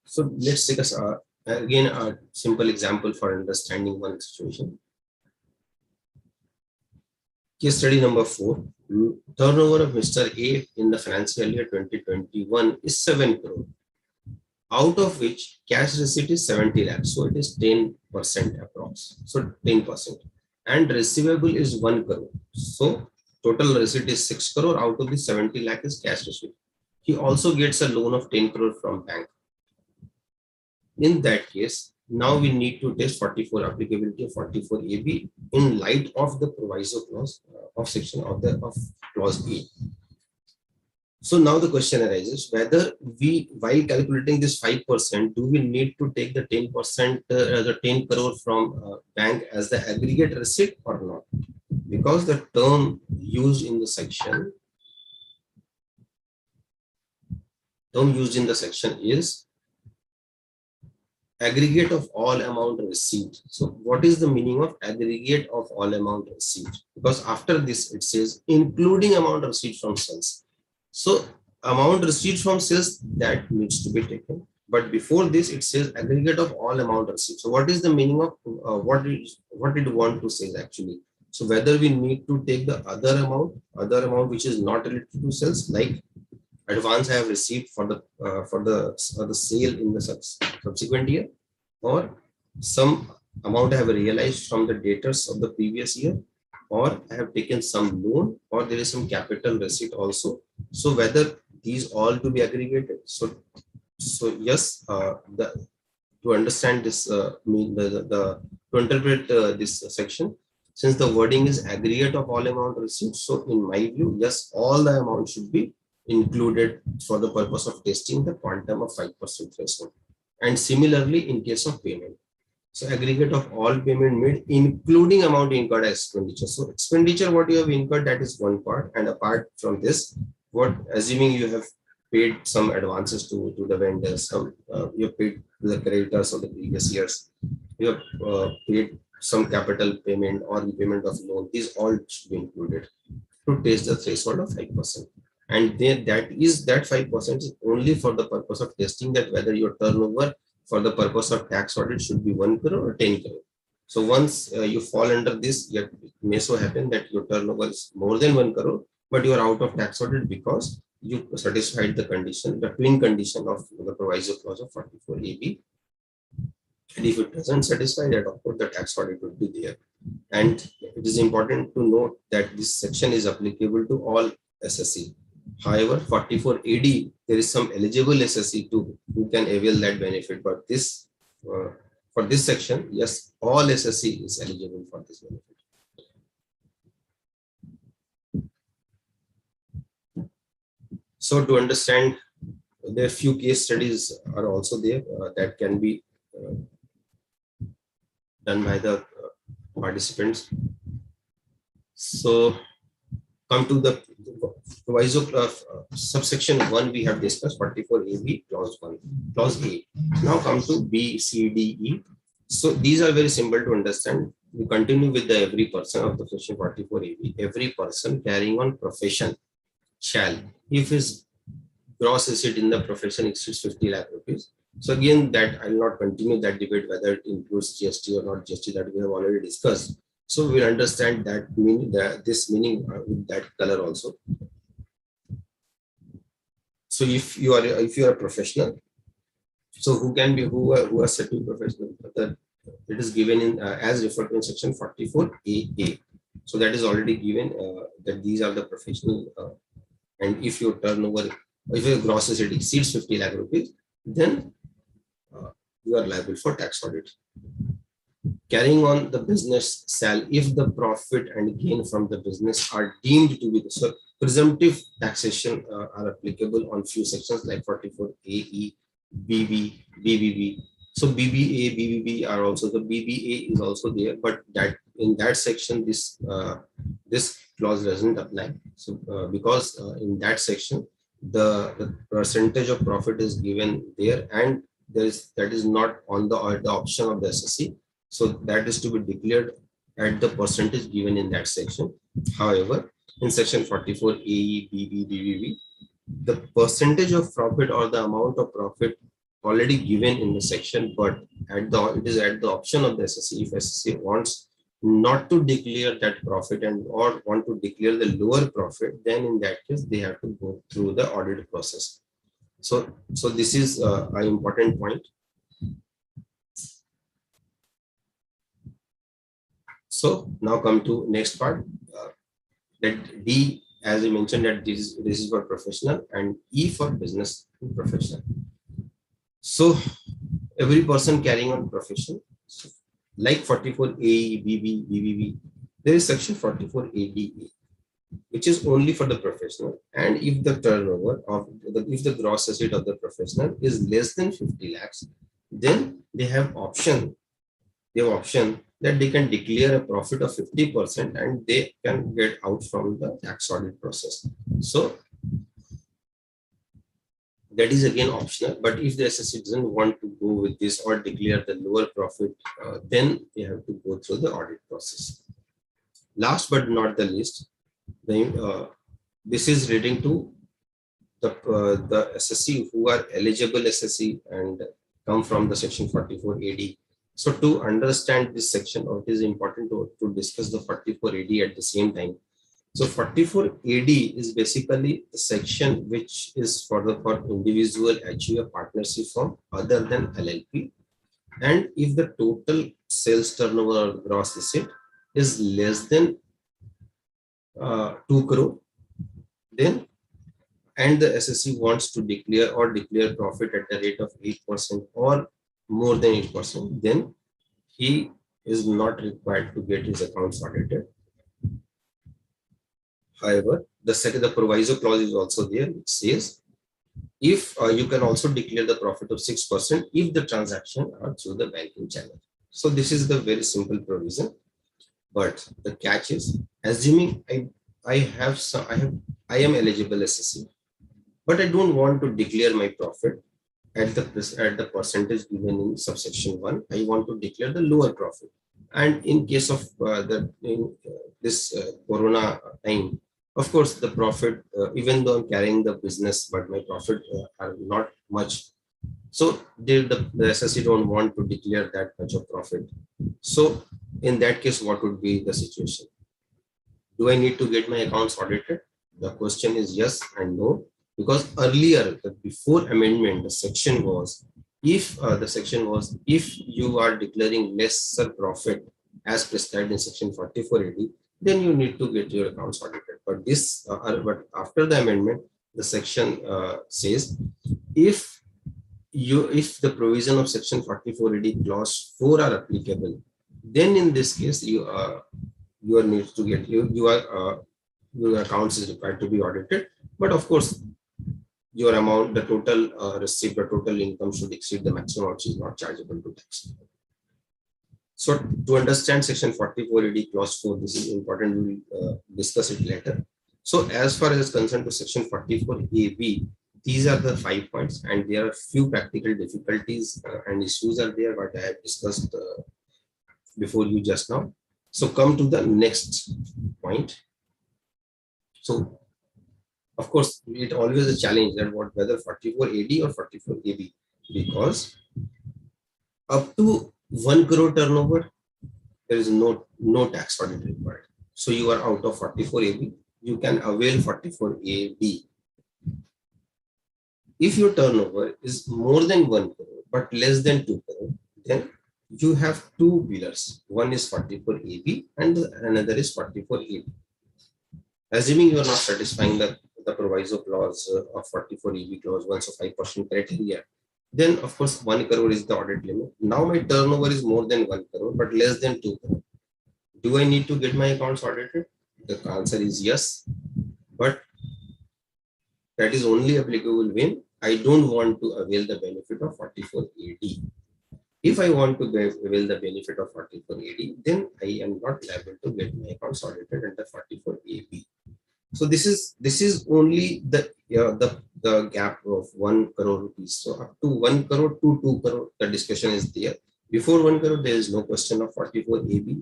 So let's take again a simple example for understanding one situation. Case study number 4. Turnover of Mr. A in the financial year 2021 is 7 crore, out of which cash receipt is 70 lakhs. So it is 10% approx. So 10%. And receivable is 1 crore. So total receipt is 6 crore. Out of the 70 lakh is cash receipt. He also gets a loan of 10 crore from bank. In that case, now we need to test 44 applicability of 44 AB in light of the proviso clause of section of clause A. So now the question arises whether we, while calculating this 5%, do we need to take the 10%, the 10 crore from bank as the aggregate receipt or not? because the term used in the section is aggregate of all amount received. So what is the meaning of aggregate of all amount received? Because after this it says including amount received from sales. So amount received from sales, that needs to be taken. But before this it says aggregate of all amount received. So what is the meaning of what did you want to say actually? So whether we need to take the other amount which is not related to sales, like advance I have received for the sale in the subsequent year, or some amount I have realized from the debtors of the previous year, or I have taken some loan, or there is some capital receipt also. So whether these all to be aggregated. So yes, to understand this, to interpret this section, since the wording is aggregate of all amount received, so in my view, yes, all the amount should be included for the purpose of testing the quantum of 5% threshold. And similarly, in case of payment, so aggregate of all payment made, including amount incurred as expenditure. So expenditure, what you have incurred, that is one part, and apart from this, what, assuming you have paid some advances to the vendors, some you have paid to the creditors of the previous years, you have paid some capital payment or repayment of loan, these all should be included to test the threshold of 5%. And then that 5% is only for the purpose of testing that whether your turnover for the purpose of tax audit should be 1 crore or 10 crore. So once you fall under this, it may so happen that your turnover is more than 1 crore, but you are out of tax audit because you satisfied the condition, the twin condition of the proviso clause of 44AB. And if it doesn't satisfy that, of course, the tax audit would be there. And it is important to note that this section is applicable to all SSE. However, 44AD, there is some eligible SSE too who can avail that benefit. But this, for this section, yes, all SSE is eligible for this benefit. So to understand, there are few case studies are also there that can be done by the participants. So come to the proviso subsection 1 we have discussed, 44AB clause 1, clause A. Now come to B, C, D, E. So these are very simple to understand. We continue with the every person of the section 44AB. Every person carrying on profession shall, if his gross asset in the profession exceeds 50 lakh rupees. So again, that I will not continue that debate whether it includes GST or not GST, that we have already discussed. So we'll understand that meaning, this meaning with that color also. So if you are a professional, so who can be who are certain professional, that it is given in as referred to in section 44AA. So that is already given that these are the professional, and if your turnover, if your gross asset exceeds 50 lakh rupees, then you are liable for tax audit. Carrying on the business shall, if the profit and gain from the business are deemed to be the, so presumptive taxation are applicable on few sections like 44AE, BB, BBB. So BBA, BBB are also, the BBA is also there, but that in that section this this clause doesn't apply. So because in that section the percentage of profit is given there, and that is not on the option of the SSE. So that is to be declared at the percentage given in that section. However, in section 44AE, BB, BBB, the percentage of profit or the amount of profit already given in the section, but it is at the option of the SSE. If SSE wants not to declare that profit and or want to declare the lower profit, then in that case they have to go through the audit process. So this is an important point. So now come to next part, that D, as I mentioned, that this is for professional, and E for business and professional. So every person carrying on profession, so like 44A, BB, BBB, there is section 44ADA, which is only for the professional. And if the turnover of if the gross asset of the professional is less than 50 lakhs, then they have option. They have option that they can declare a profit of 50% and they can get out from the tax audit process. So that is again optional, but if the assessor doesn't want to go with this or declare the lower profit, then they have to go through the audit process. Last but not the least, this is relating to the SSC who are eligible SSC and come from the section 44 AD. So to understand this section, it is important to discuss the 44 AD at the same time. So 44 AD is basically the section which is for individual achieve a partnership firm other than LLP. And if the total sales turnover or gross receipt is less than 2 crore, then and the SSC wants to declare profit at the rate of 8% or more than 8%, then he is not required to get his accounts audited. However, the proviso clause is also there, which says if you can also declare the profit of 6% if the transaction are through the banking channel. So this is the very simple provision. But the catch is, assuming I am eligible SSC, but I don't want to declare my profit at the percentage given in subsection 1. I want to declare the lower profit. And in case of this Corona time, of course, the profit, even though I'm carrying the business, but my profit are not much. So the SSC don't want to declare that much of profit. So in that case, what would be the situation? Do I need to get my accounts audited? The question is yes and no. Because earlier, before amendment, the section was, if you are declaring lesser profit as prescribed in section 44 AD, then you need to get your accounts audited. But but after the amendment, the section says, if the provision of section 44 AD clause 4 are applicable, then in this case you need to get your accounts is required to be audited. But of course, your amount, the total receipt, the total income should exceed the maximum which is not chargeable to tax. So to understand section 44 AD clause 4, this is important. We will discuss it later. So as far as it's concerned to section 44 AB, these are the 5 points, and there are few practical difficulties and issues are there, but I have discussed before you just now. So come to the next point. So of course, it always a challenge that whether 44 AD or 44 AB, because up to 1 crore turnover, there is no tax audit required. So you are out of 44 AB, you can avail 44 AB. If your turnover is more than 1 crore but less than 2 crore, then you have two pillars. One is 44 AB and another is 44 AB. Assuming you are not satisfying the proviso clause of 44 EB clause 1, so 5% criteria, then of course 1 crore is the audit limit. Now my turnover is more than 1 crore but less than 2 crore. Do I need to get my accounts audited? The answer is yes, but that is only applicable when I don't want to avail the benefit of 44 AD. If I want to avail the benefit of 44 AD, then I am not liable to get my accounts audited under 44 AB. So this is only the gap of 1 crore rupees. So up to 1 crore to 2 crore, the discussion is there. Before 1 crore, there is no question of 44 AB.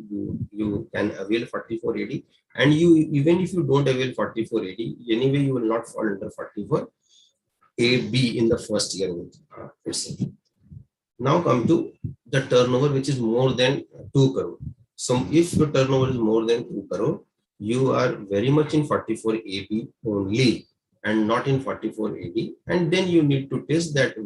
You can avail 44 AD, and even if you don't avail 44 AD, anyway you will not fall under 44 AB in the first year itself. Now come to the turnover which is more than 2 crore. So if your turnover is more than 2 crore, you are very much in 44 AB only and not in 44 AD, and then you need to test that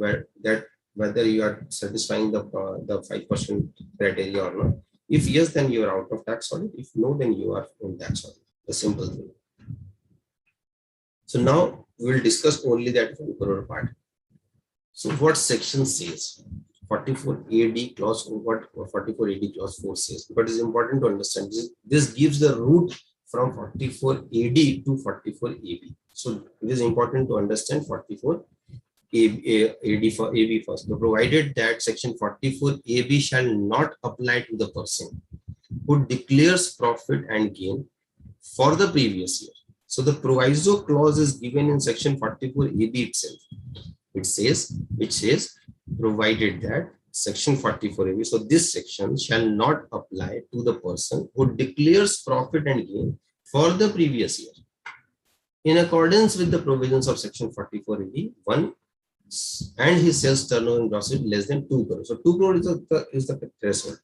whether you are satisfying the 5% criteria or not. If yes, then you are out of tax audit. If no, then you are in tax audit. The simple thing. So now we will discuss only that 1 crore part. So what section says? 44 AD clause, what 44 AD clause 4 says. But it's important to understand this gives the route from 44 AD to 44 AB. So it is important to understand 44 AD for AB first. So provided that section 44 AB shall not apply to the person. who declares profit and gain for the previous year. So the proviso clause is given in section 44AB itself. It says, provided that section 44AB, so this section shall not apply to the person who declares profit and gain for the previous year in accordance with the provisions of section 44AB 1, and his sales turnover in gross is less than 2 crore. So 2 crore is the threshold.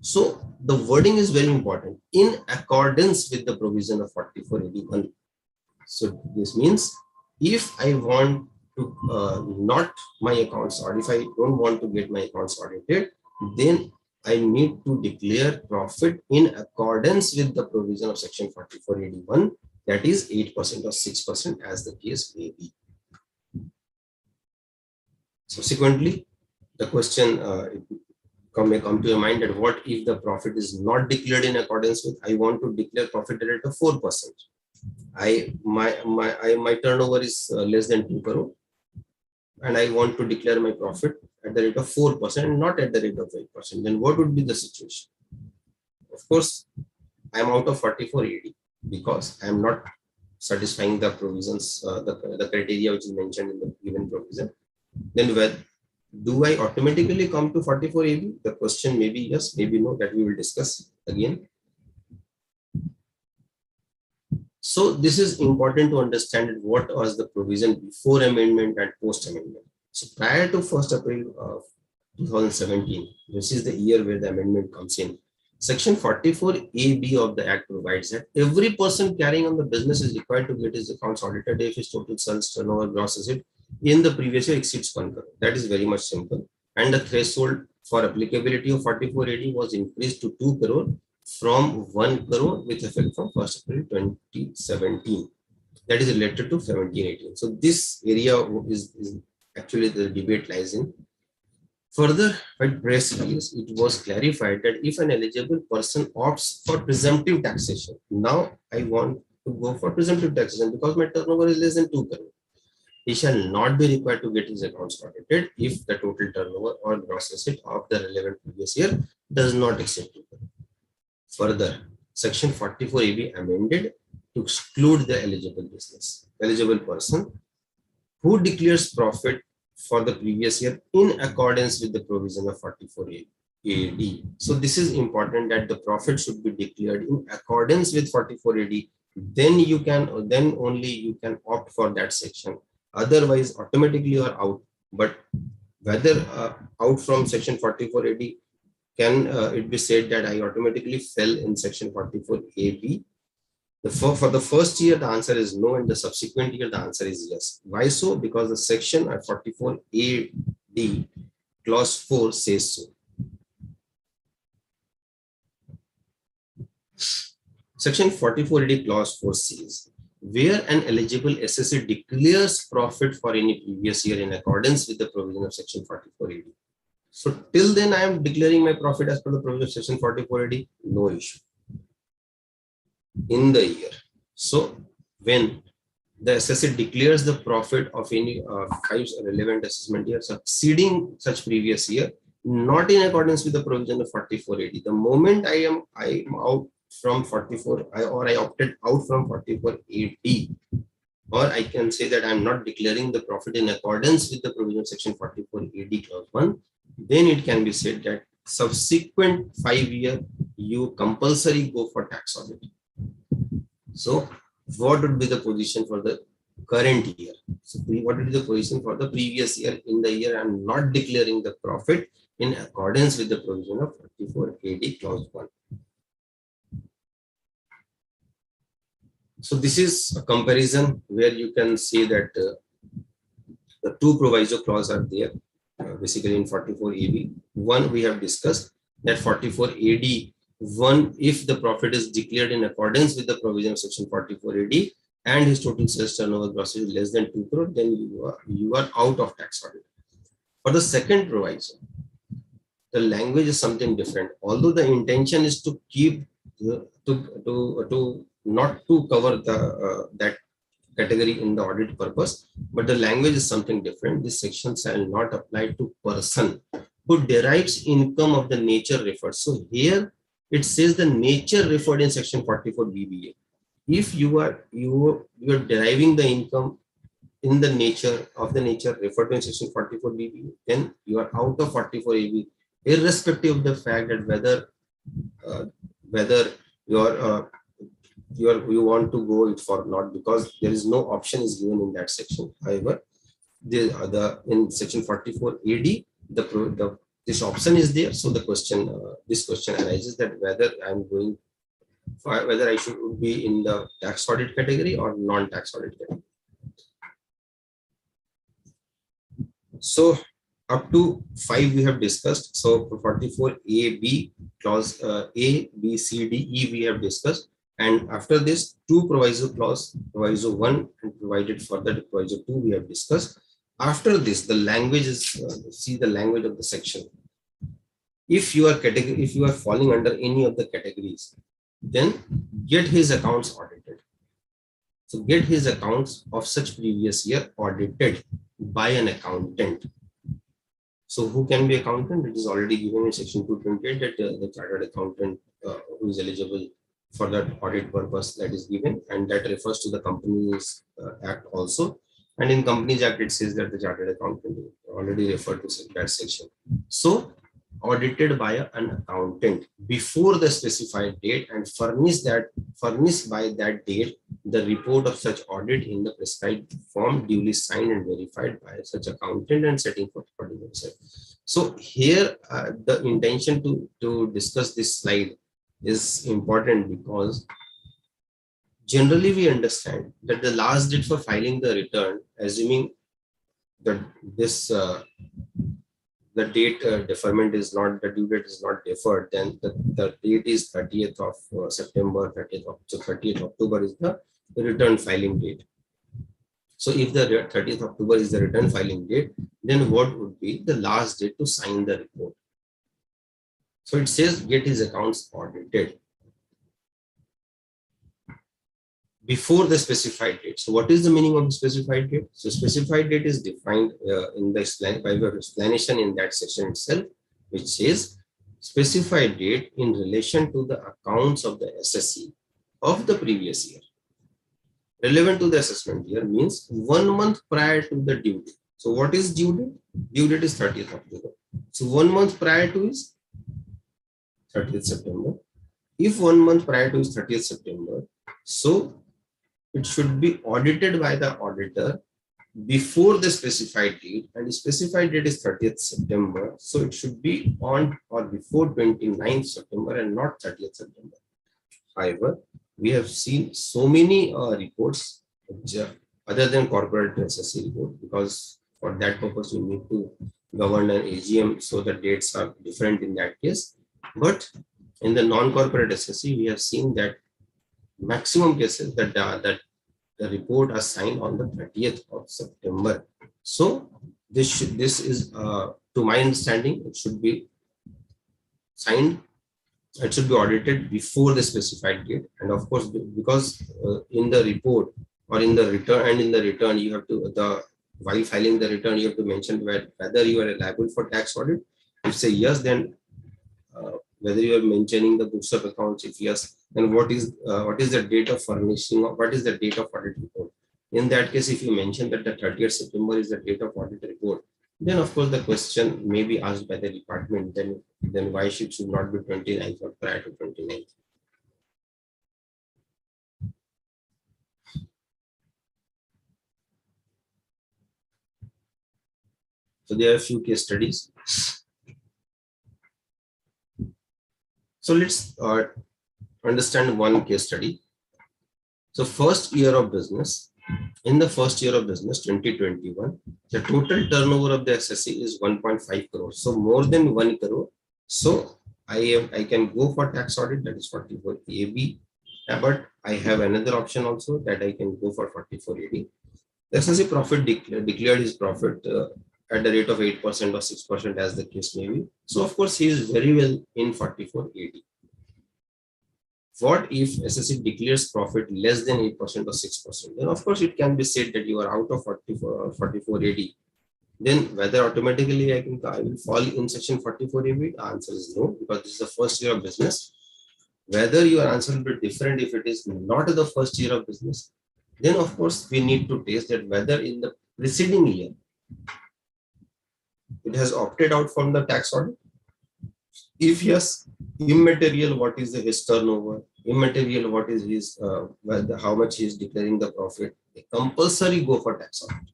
So the wording is very important, in accordance with the provision of 4481. So this means if I want to not my accounts audited, if I don't want to get my accounts audited, then I need to declare profit in accordance with the provision of section 4481, that is 8% or 6% as the case may be. Subsequently, the question may come to your mind that what if the profit is not declared in accordance with, I want to declare profit at a rate of 4%. My turnover is less than 2 crore and I want to declare my profit at the rate of 4% and not at the rate of 8%. Then what would be the situation? Of course, I am out of 4480 because I am not satisfying the provisions, the criteria which is mentioned in the given provision. Then do I automatically come to 44AB? The question may be yes, maybe no, that we will discuss again. So this is important to understand what was the provision before amendment and post amendment. So prior to 1st April of 2017, this is the year where the amendment comes in. Section 44AB of the Act provides that every person carrying on the business is required to get his accounts audited if his total sales turnover gross asset in the previous year exceeds 1 crore. That is very much simple. And the threshold for applicability of 4480 was increased to 2 crore from 1 crore with effect from 1st April 2017. That is related to 1718. So this area is actually the debate lies in. Further, at press release, it was clarified that if an eligible person opts for presumptive taxation, now I want to go for presumptive taxation because my turnover is less than 2 crore. He shall not be required to get his accounts audited if the total turnover or gross asset of the relevant previous year does not exceed 2 crore. Further, section 44AB amended to exclude the eligible person who declares profit for the previous year in accordance with the provision of 44AD. So this is important that the profit should be declared in accordance with 44AD. Then only you can opt for that section. Otherwise, automatically you are out. But whether out from section 44AD, can it be said that I automatically fell in section 44AB? For the first year, the answer is no, and the subsequent year, the answer is yes. Why so? Because the section at 44AD, clause 4 says so. Section 44AD, clause 4 says, where an eligible assessor declares profit for any previous year in accordance with the provision of section 44AD. So till then, I am declaring my profit as per the provision of section 44AD, no issue. In the year. So when the assessor declares the profit of any 5 relevant assessment year succeeding such previous year, not in accordance with the provision of 4480, the moment I am out from 44 or I opted out from 4480, or I can say that I am not declaring the profit in accordance with the provision of section 4480 clause 1, then it can be said that subsequent 5 year you compulsory go for tax audit. So what would be the position for the current year? So what would be the position for the previous year? In the year I am not declaring the profit in accordance with the provision of 44AD clause 1. So this is a comparison where you can see that the two proviso clauses are there, basically in 44AB. One we have discussed, that 44AD, one, if the profit is declared in accordance with the provision of section 44AD and his total sales turnover gross is less than 2 crore, then you are out of tax audit. For the second proviso, the language is something different. Although the intention is to keep not to cover the that category in the audit purpose, but the language is something different. This section shall not apply to person who derives income of the nature referred. So here it says the nature referred in section 44 BBA. If you are deriving the income in the nature referred to in section 44 BBA, then you are out of 44 AB, irrespective of the fact that whether you want to go it for not, because there is no option is given in that section. However, in section 44 AD, this option is there. So the question, this question arises that whether I should be in the tax audit category or non-tax audit category. So up to 5 we have discussed. So for 44 A, B, clause A, B, C, D, E we have discussed. And after this, 2 proviso clause, proviso 1 and provided further to proviso 2 we have discussed. After this, the language is, see the language of the section. If you are falling under any of the categories, then get his accounts audited. So get his accounts of such previous year audited by an accountant. So who can be accountant? It is already given in section 228 that the chartered accountant who is eligible for that audit purpose, that is given, and that refers to the Companies Act also. And in Companies Act, it says that the chartered accountant already referred to that section. So audited by an accountant before the specified date and furnished by that date the report of such audit in the prescribed form, duly signed and verified by such accountant and setting forth for the website. So here the intention to discuss this slide is important because generally we understand that the last date for filing the return, assuming that this the date deferment is not, the due date is not deferred, then the date is 30th of September, 30th October is the return filing date. So if the 30th October is the return filing date, then what would be the last date to sign the report? So it says get his accounts audited before the specified date. So what is the meaning of the specified date? So specified date is defined in the explanation in that section itself, which says specified date in relation to the accounts of the SSE of the previous year. Relevant to the assessment year means 1 month prior to the due date. So what is due date? Due date is 30th October. So 1 month prior to is 30th September. If 1 month prior to is 30th September, so it should be audited by the auditor before the specified date, and the specified date is 30th September. So it should be on or before 29th September and not 30th September. However, we have seen so many reports other than corporate SSE report, because for that purpose we need to govern an AGM, so the dates are different in that case. But in the non-corporate SSE, we have seen that maximum cases that the report are signed on the 30th of September. So this is to my understanding, it should be signed, it should be audited before the specified date. And of course, because in the report or in the return, you have to while filing the return, you have to mention whether you are liable for tax audit. If say yes, then whether you are mentioning the books of accounts. If yes, then what is the date of furnishing, or what is the date of audit report? In that case, if you mention that the 30th September is the date of audit report, then of course the question may be asked by the department, then why should not be 29th or prior to 29th? So there are a few case studies. So let's understand one case study. So first year of business, in the first year of business 2021, the total turnover of the SSE is 1.5 crore. So more than 1 crore. So I can go for tax audit, that is 44 AB, but I have another option also that I can go for 44 AD. The SSE profit declared his profit at the rate of 8% or 6% as the case may be. So of course he is very well in 44 AD. What if SSE declares profit less than 8% or 6%? Then of course it can be said that you are out of 44 AD. Then whether automatically I will fall in section 44 AB? The answer is no, because this is the first year of business. whether your answer will be different if it is not the first year of business, then of course we need to test that whether in the preceding year it has opted out from the tax audit. If yes, immaterial, what is his turnover? Immaterial, what is his how much he is declaring the profit? They compulsory go for tax audit.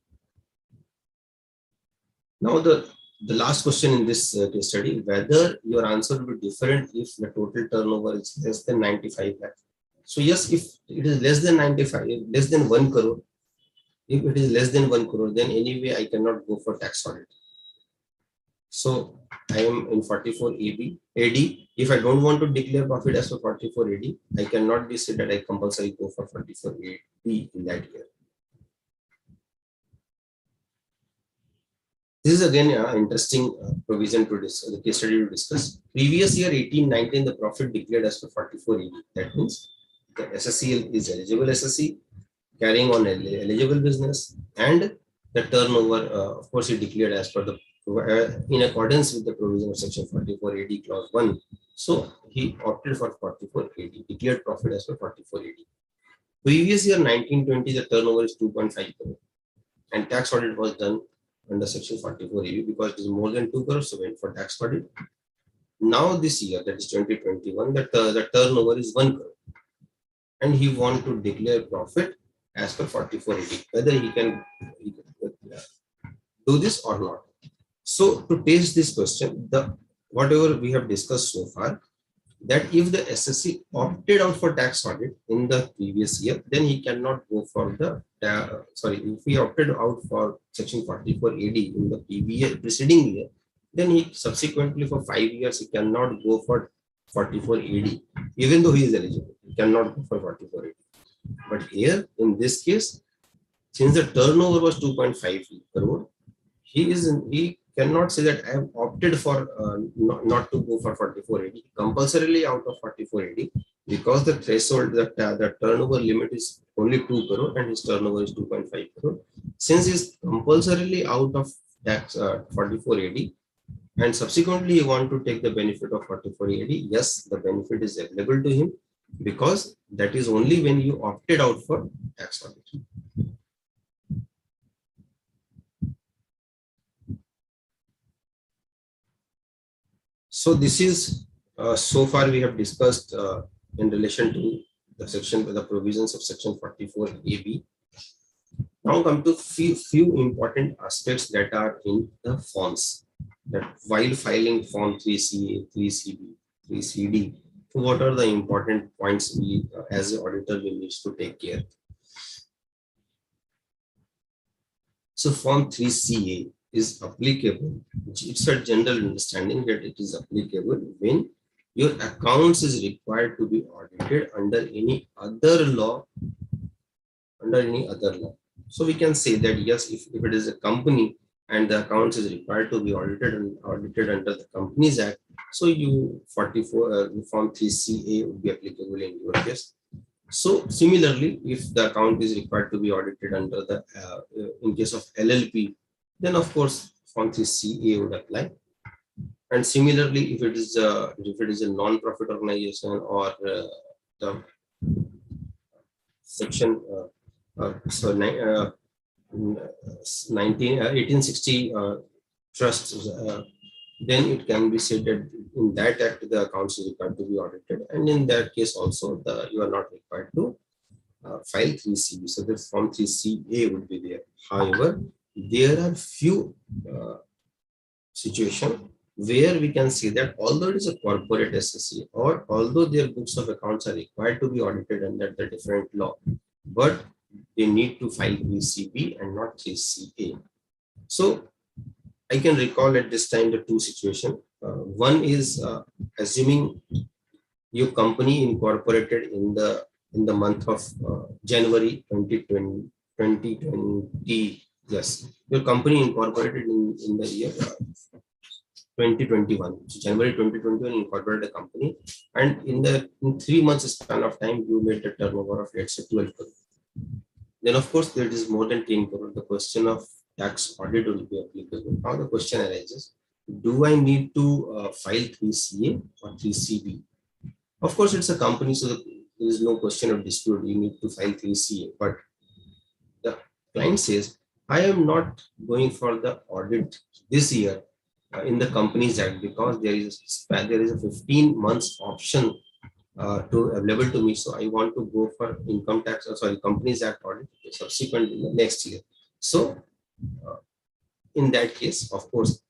Now the last question in this case study, whether your answer will be different if the total turnover is less than 95 lakh. So yes, if it is less than 95, less than 1 crore, if it is less than 1 crore, then anyway I cannot go for tax audit. So I am in 44 AD. If I don't want to declare profit as per 44 AD, I cannot be said that I compulsory go for 44 AD in that year. This is again an interesting provision to discuss, the case study to discuss. Previous year 18-19, the profit declared as per 44 AD. That means the SSCL is eligible SSC, carrying on eligible business, and the turnover, of course, he declared as per the in accordance with the provision of section 44 AD clause 1. So he opted for 44 AD, declared profit as per 44 AD. Previous year 19-20, the turnover is 2.5 crore, and tax audit was done under section 44 AD because it is more than 2 crores, so went for tax audit. Now this year, that is 2021, the turnover is 1 crore, and he want to declare profit as per 44 AD, whether he can do this or not. So to test this question, whatever we have discussed so far, that if the SSC opted out for tax audit in the previous year, then he cannot go for the, if he opted out for section 44 AD in the preceding year, then he subsequently for 5 years, he cannot go for 44 AD, even though he is eligible, he cannot go for 44 AD. But here, in this case, since the turnover was 2.5 crore, he cannot say that I have opted for not to go for 44 AD, compulsorily out of 44 AD, because the threshold, the turnover limit is only 2 crore and his turnover is 2.5 crore. Since he is compulsorily out of tax 44 AD, and subsequently you want to take the benefit of 44 AD, yes, the benefit is available to him, because that is only when you opted out for tax audit. So this is so far we have discussed in relation to the provisions of section 44 AB. Now come to few important aspects that are in the forms, that while filing form 3CA, 3CB, 3CD, what are the important points we as an auditor we need to take care. So form 3CA is applicable. It's a general understanding that it is applicable when your accounts is required to be audited under any other law. So we can say that yes, if it is a company and the accounts is required to be audited under the Companies Act, so you form 3CA would be applicable in your case. So similarly, if the account is required to be audited under the in case of LLP, then of course form 3CA would apply. And similarly, if it is a non-profit organization or the section 1860 trusts, then it can be said that in that act the accounts is required to be audited, and in that case also you are not required to file 3CB. So the form 3CA would be there. However, there are few situations where we can see that although it is a corporate SSC or although their books of accounts are required to be audited under the different law, but they need to file 3CB and not 3CA. So I can recall at this time the two situations. One is assuming your company incorporated in the month of January 2020. Yes, your company incorporated in the year 2021. So January 2021 incorporated a company, and in 3 months span of time you made the turnover of, let's say, 12 crore. Then of course there is more than 10 crore. The question of tax audit will be applicable. Now the question arises, do I need to file 3CA or 3CB? Of course, it's a company, so there is no question of dispute. You need to file 3CA, but the client says, I am not going for the audit this year in the Companies Act because there is a 15 months option to available to me. So I want to go for income tax, Companies Act audit subsequent in the next year. So in that case, of course,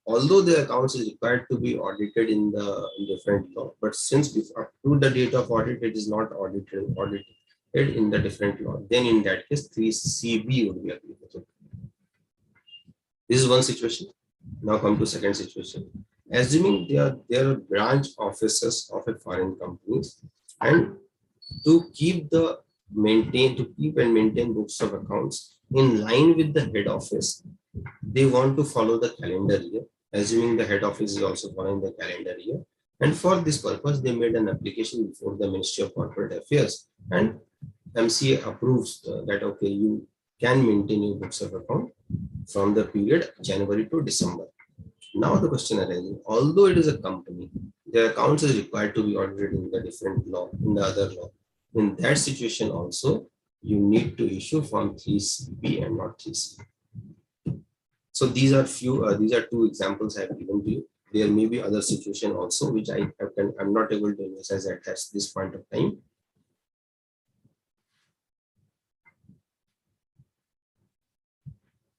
although the accounts is required to be audited in the different law, but since up to the date of audit, it is not audited in the different law, then in that case, 3CB would be applicable. This is one situation. Now come to second situation. Assuming there are branch offices of a foreign companies, and to keep and maintain books of accounts in line with the head office, they want to follow the calendar year, assuming the head office is also following the calendar year. And for this purpose, they made an application before the Ministry of Corporate Affairs, and MCA approves that, okay, you can maintain your books of account from the period January to December. Now the question arises, although it is a company, their accounts is required to be audited in the different law, in the other law. In that situation also, you need to issue Form 3CB and not 3C. So these are two examples I have given to you. There may be other situation also, which I'm not able to emphasize at this point of time.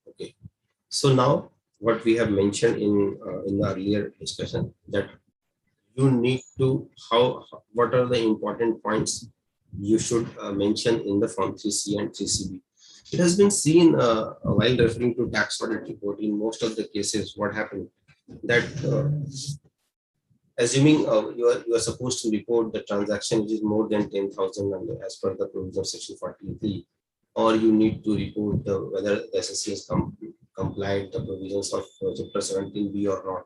Okay. So now what we have mentioned in the earlier discussion, that you need to what are the important points you should mention in the Form 3C and 3CB. It has been seen while referring to tax audit report in most of the cases, what happened that assuming you are supposed to report the transaction which is more than 10,000 as per the provision of section 43, or you need to report whether the SSC has complied the provisions of chapter 17B or not,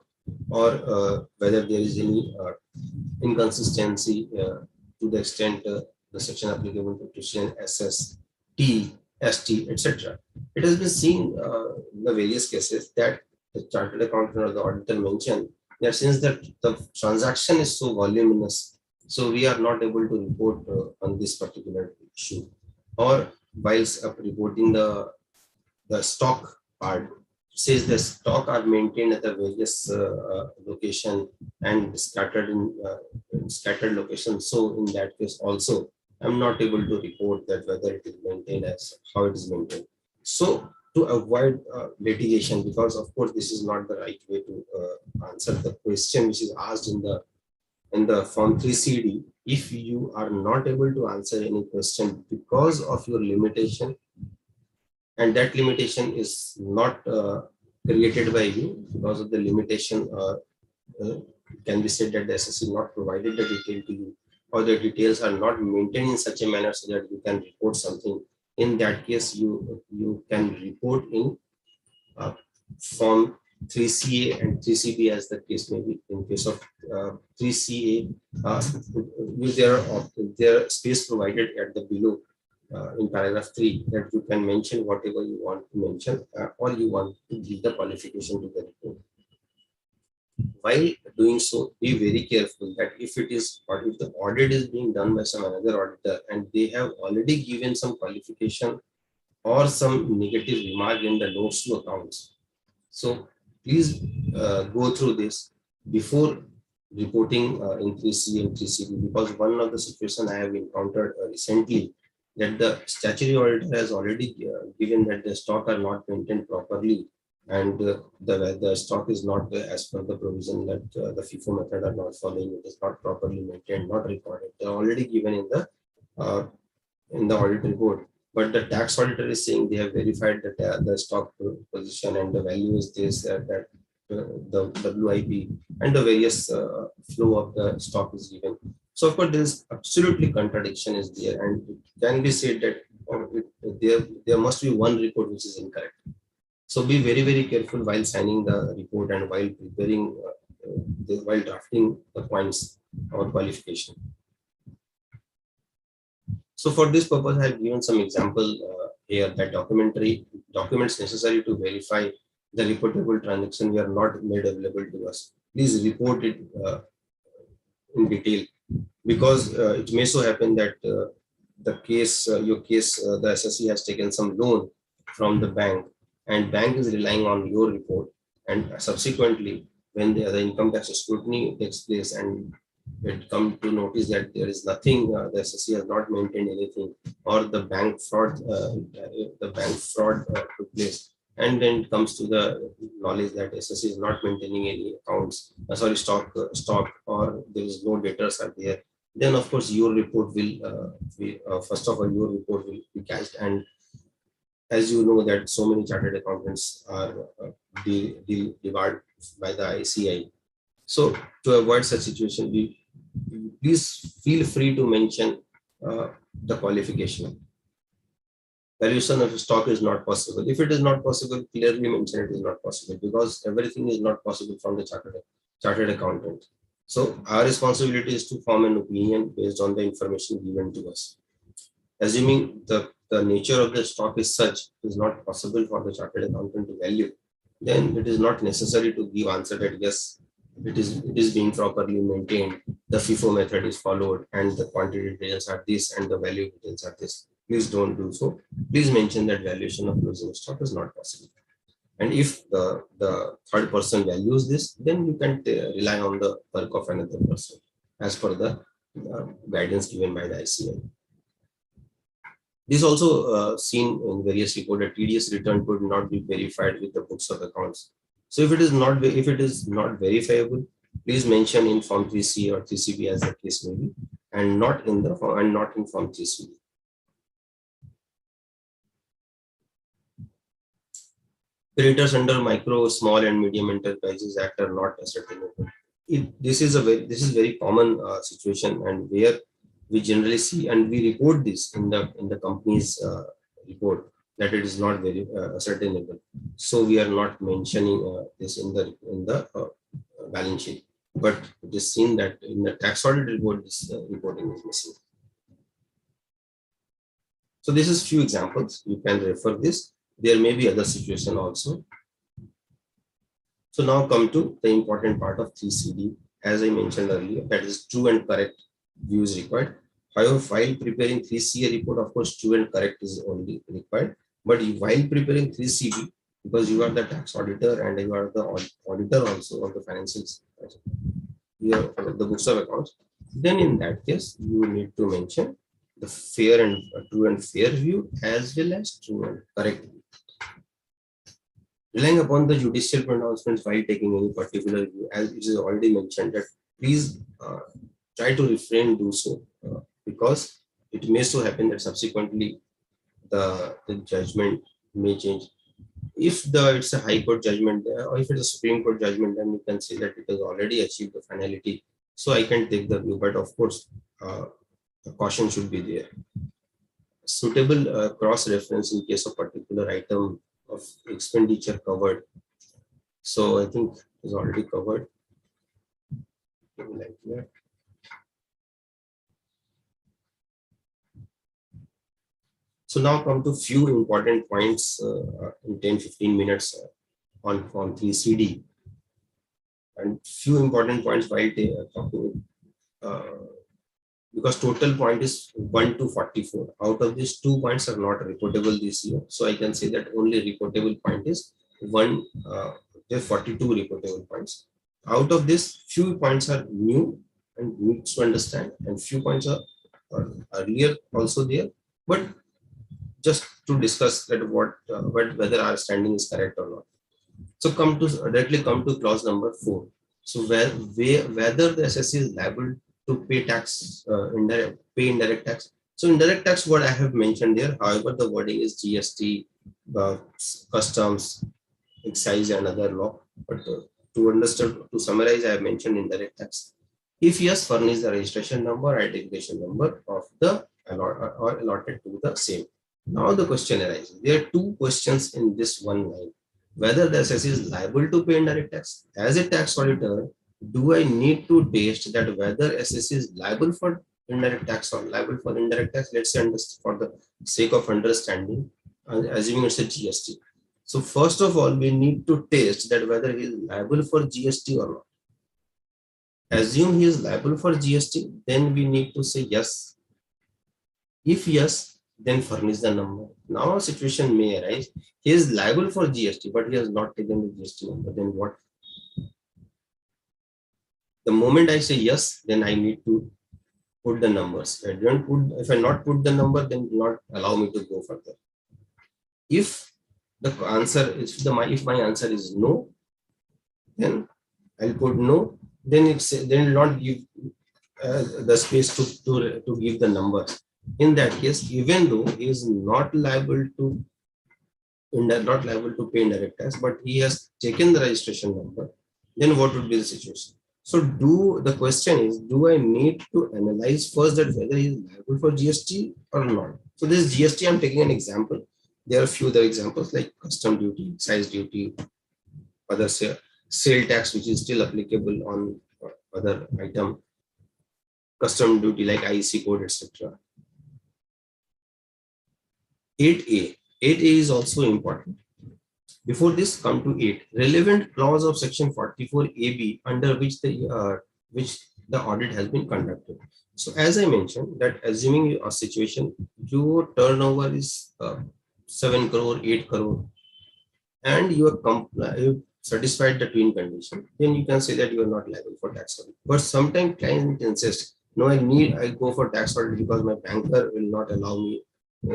or whether there is any inconsistency to the extent the section applicable to petition SS, T, ST, etc. It has been seen in the various cases that the chartered accountant or the auditor mentioned that since the transaction is so voluminous, so we are not able to report on this particular issue. Or whilst reporting the stock part, says the stock are maintained at the various location and scattered in scattered locations. So in that case also, I'm not able to report that whether it is maintained as how it is maintained. So to avoid litigation, because of course this is not the right way to answer the question which is asked in the Form 3CD. If you are not able to answer any question because of your limitation, and that limitation is not created by you, because of the limitation can be said that the SSC not provided the detail to you, or the details are not maintained in such a manner so that you can report something. In that case, you can report in Form 3CA and 3CB as the case may be. In case of 3CA, there are space provided at the below in paragraph 3 that you can mention whatever you want to mention, or you want to give the qualification to the report. While doing so, be very careful that if the audit is being done by some another auditor and they have already given some qualification or some negative remark in the notes to accounts. So please go through this before reporting in 3C and 3CB, because one of the situations I have encountered recently, that the statutory auditor has already given that the stock are not maintained properly, and the stock is not as per the provision, that the FIFO method are not following, it is not properly maintained, not recorded. They are already given in the audit report, but the tax auditor is saying they have verified that the stock position and the value is this, that the WIP and the various flow of the stock is given. So of course, there is absolutely contradiction is there, and it can be said that there must be one report which is incorrect. So be very, very careful while signing the report and while preparing, while drafting the points or qualification. So for this purpose, I have given some example here that documents necessary to verify the reportable transaction were not made available to us. Please report it in detail because it may so happen that your case, the SSE has taken some loan from the bank, and bank is relying on your report, and subsequently, when the income tax scrutiny takes place and it come to notice that there is nothing, the SSE has not maintained anything, or the bank fraud took place, and then it comes to the knowledge that SSE is not maintaining any accounts, stock, or there is no debtors are there, then of course your report will first of all your report will be cached. And as you know that so many chartered accountants are devoured by the ICI. So to avoid such situation, please feel free to mention the qualification. Valuation of stock is not possible. If it is not possible, clearly mention it is not possible, because everything is not possible from the chartered accountant. So our responsibility is to form an opinion based on the information given to us. Assuming the nature of the stock is such, it is not possible for the chartered accountant to value, then it is not necessary to give answer that yes, it is being properly maintained, the FIFO method is followed, and the quantity details are this and the value details are this. Please don't do so. Please mention that valuation of closing stock is not possible. And if the third person values this, then you can rely on the work of another person as per the guidance given by the ICI. This is also seen in various reports that TDS return could not be verified with the books of accounts. So if it is not verifiable, please mention in Form 3C or 3CB as the case may be, and not in Form 3CB. Creditors under Micro, Small, and Medium Enterprises Act are not ascertainable. This is very common situation, and where we generally see, and we report this in the company's report, that it is not very ascertainable. So we are not mentioning this in the balance sheet, but it is seen that in the tax audit report, this reporting is missing. So this is few examples. You can refer this. There may be other situation also. So now come to the important part of 3CD. As I mentioned earlier, that is true and correct view is required. However, while preparing 3CA report, of course, true and correct is only required. But while preparing 3CB, because you are the tax auditor and you are the auditor also of the financials, the books of accounts, then in that case, you need to mention the fair and true and fair view as well as true and correct view. Relying upon the judicial pronouncements while taking any particular view, as it is already mentioned, that please try to refrain do so, because it may so happen that subsequently the judgment may change. If it's a high court judgment or if it's a Supreme Court judgment, then you can say that it has already achieved the finality. So I can take the view, but of course, the caution should be there. Suitable cross-reference in case of particular item of expenditure covered. So I think is already covered. Like that. So now come to few important points in 10-15 minutes on Form 3CD. And few important points while talking, because total point is 1 to 44. Out of these 2 points are not reportable this year. So I can say that only reportable point is 42 reportable points. Out of this, few points are new and needs to understand, and few points are earlier also there, but just to discuss that whether our standing is correct or not. So directly come to clause number 4. So whether the SSE is liable to pay tax, indirect tax. So indirect tax, what I have mentioned there, however, the wording is GST, customs, excise, and other law. But to summarize, I have mentioned indirect tax. If yes, furnish the registration number, identification number of the allotted to the same. Now the question arises. There are 2 questions in this one line. Whether the SSE is liable to pay indirect tax. As a tax auditor, do I need to test that whether SSE is liable for indirect tax or liable for indirect tax? Let's say for the sake of understanding, assuming it's a GST. So first of all, we need to test that whether he is liable for GST or not. assume he is liable for GST, then we need to say yes. If yes, then furnish the number. Now a situation may arise. He is liable for GST, but he has not taken the GST number. Then what? The moment I say yes, then I need to put the numbers. If I not put the number, then not allow me to go further. If the answer is if my answer is no, then I'll put no. Then will not give the space to give the numbers. In that case, even though he is not liable to pay indirect tax, but he has taken the registration number, then what would be the situation? So the question is, do I need to analyze first that whether he is liable for GST or not? So this GST, I'm taking an example. There are a few other examples like custom duty, excise duty, other sale tax, which is still applicable on other item, custom duty like IC code, etc. 8A. 8A is also important. Before this, come to 8. Relevant clause of section 44AB under which the audit has been conducted. So as I mentioned, that assuming a situation, your turnover is 7 crore, 8 crore, and you are satisfied the twin condition, then you can say that you are not liable for tax audit. But sometimes client insists, no, I go for tax audit because my banker will not allow me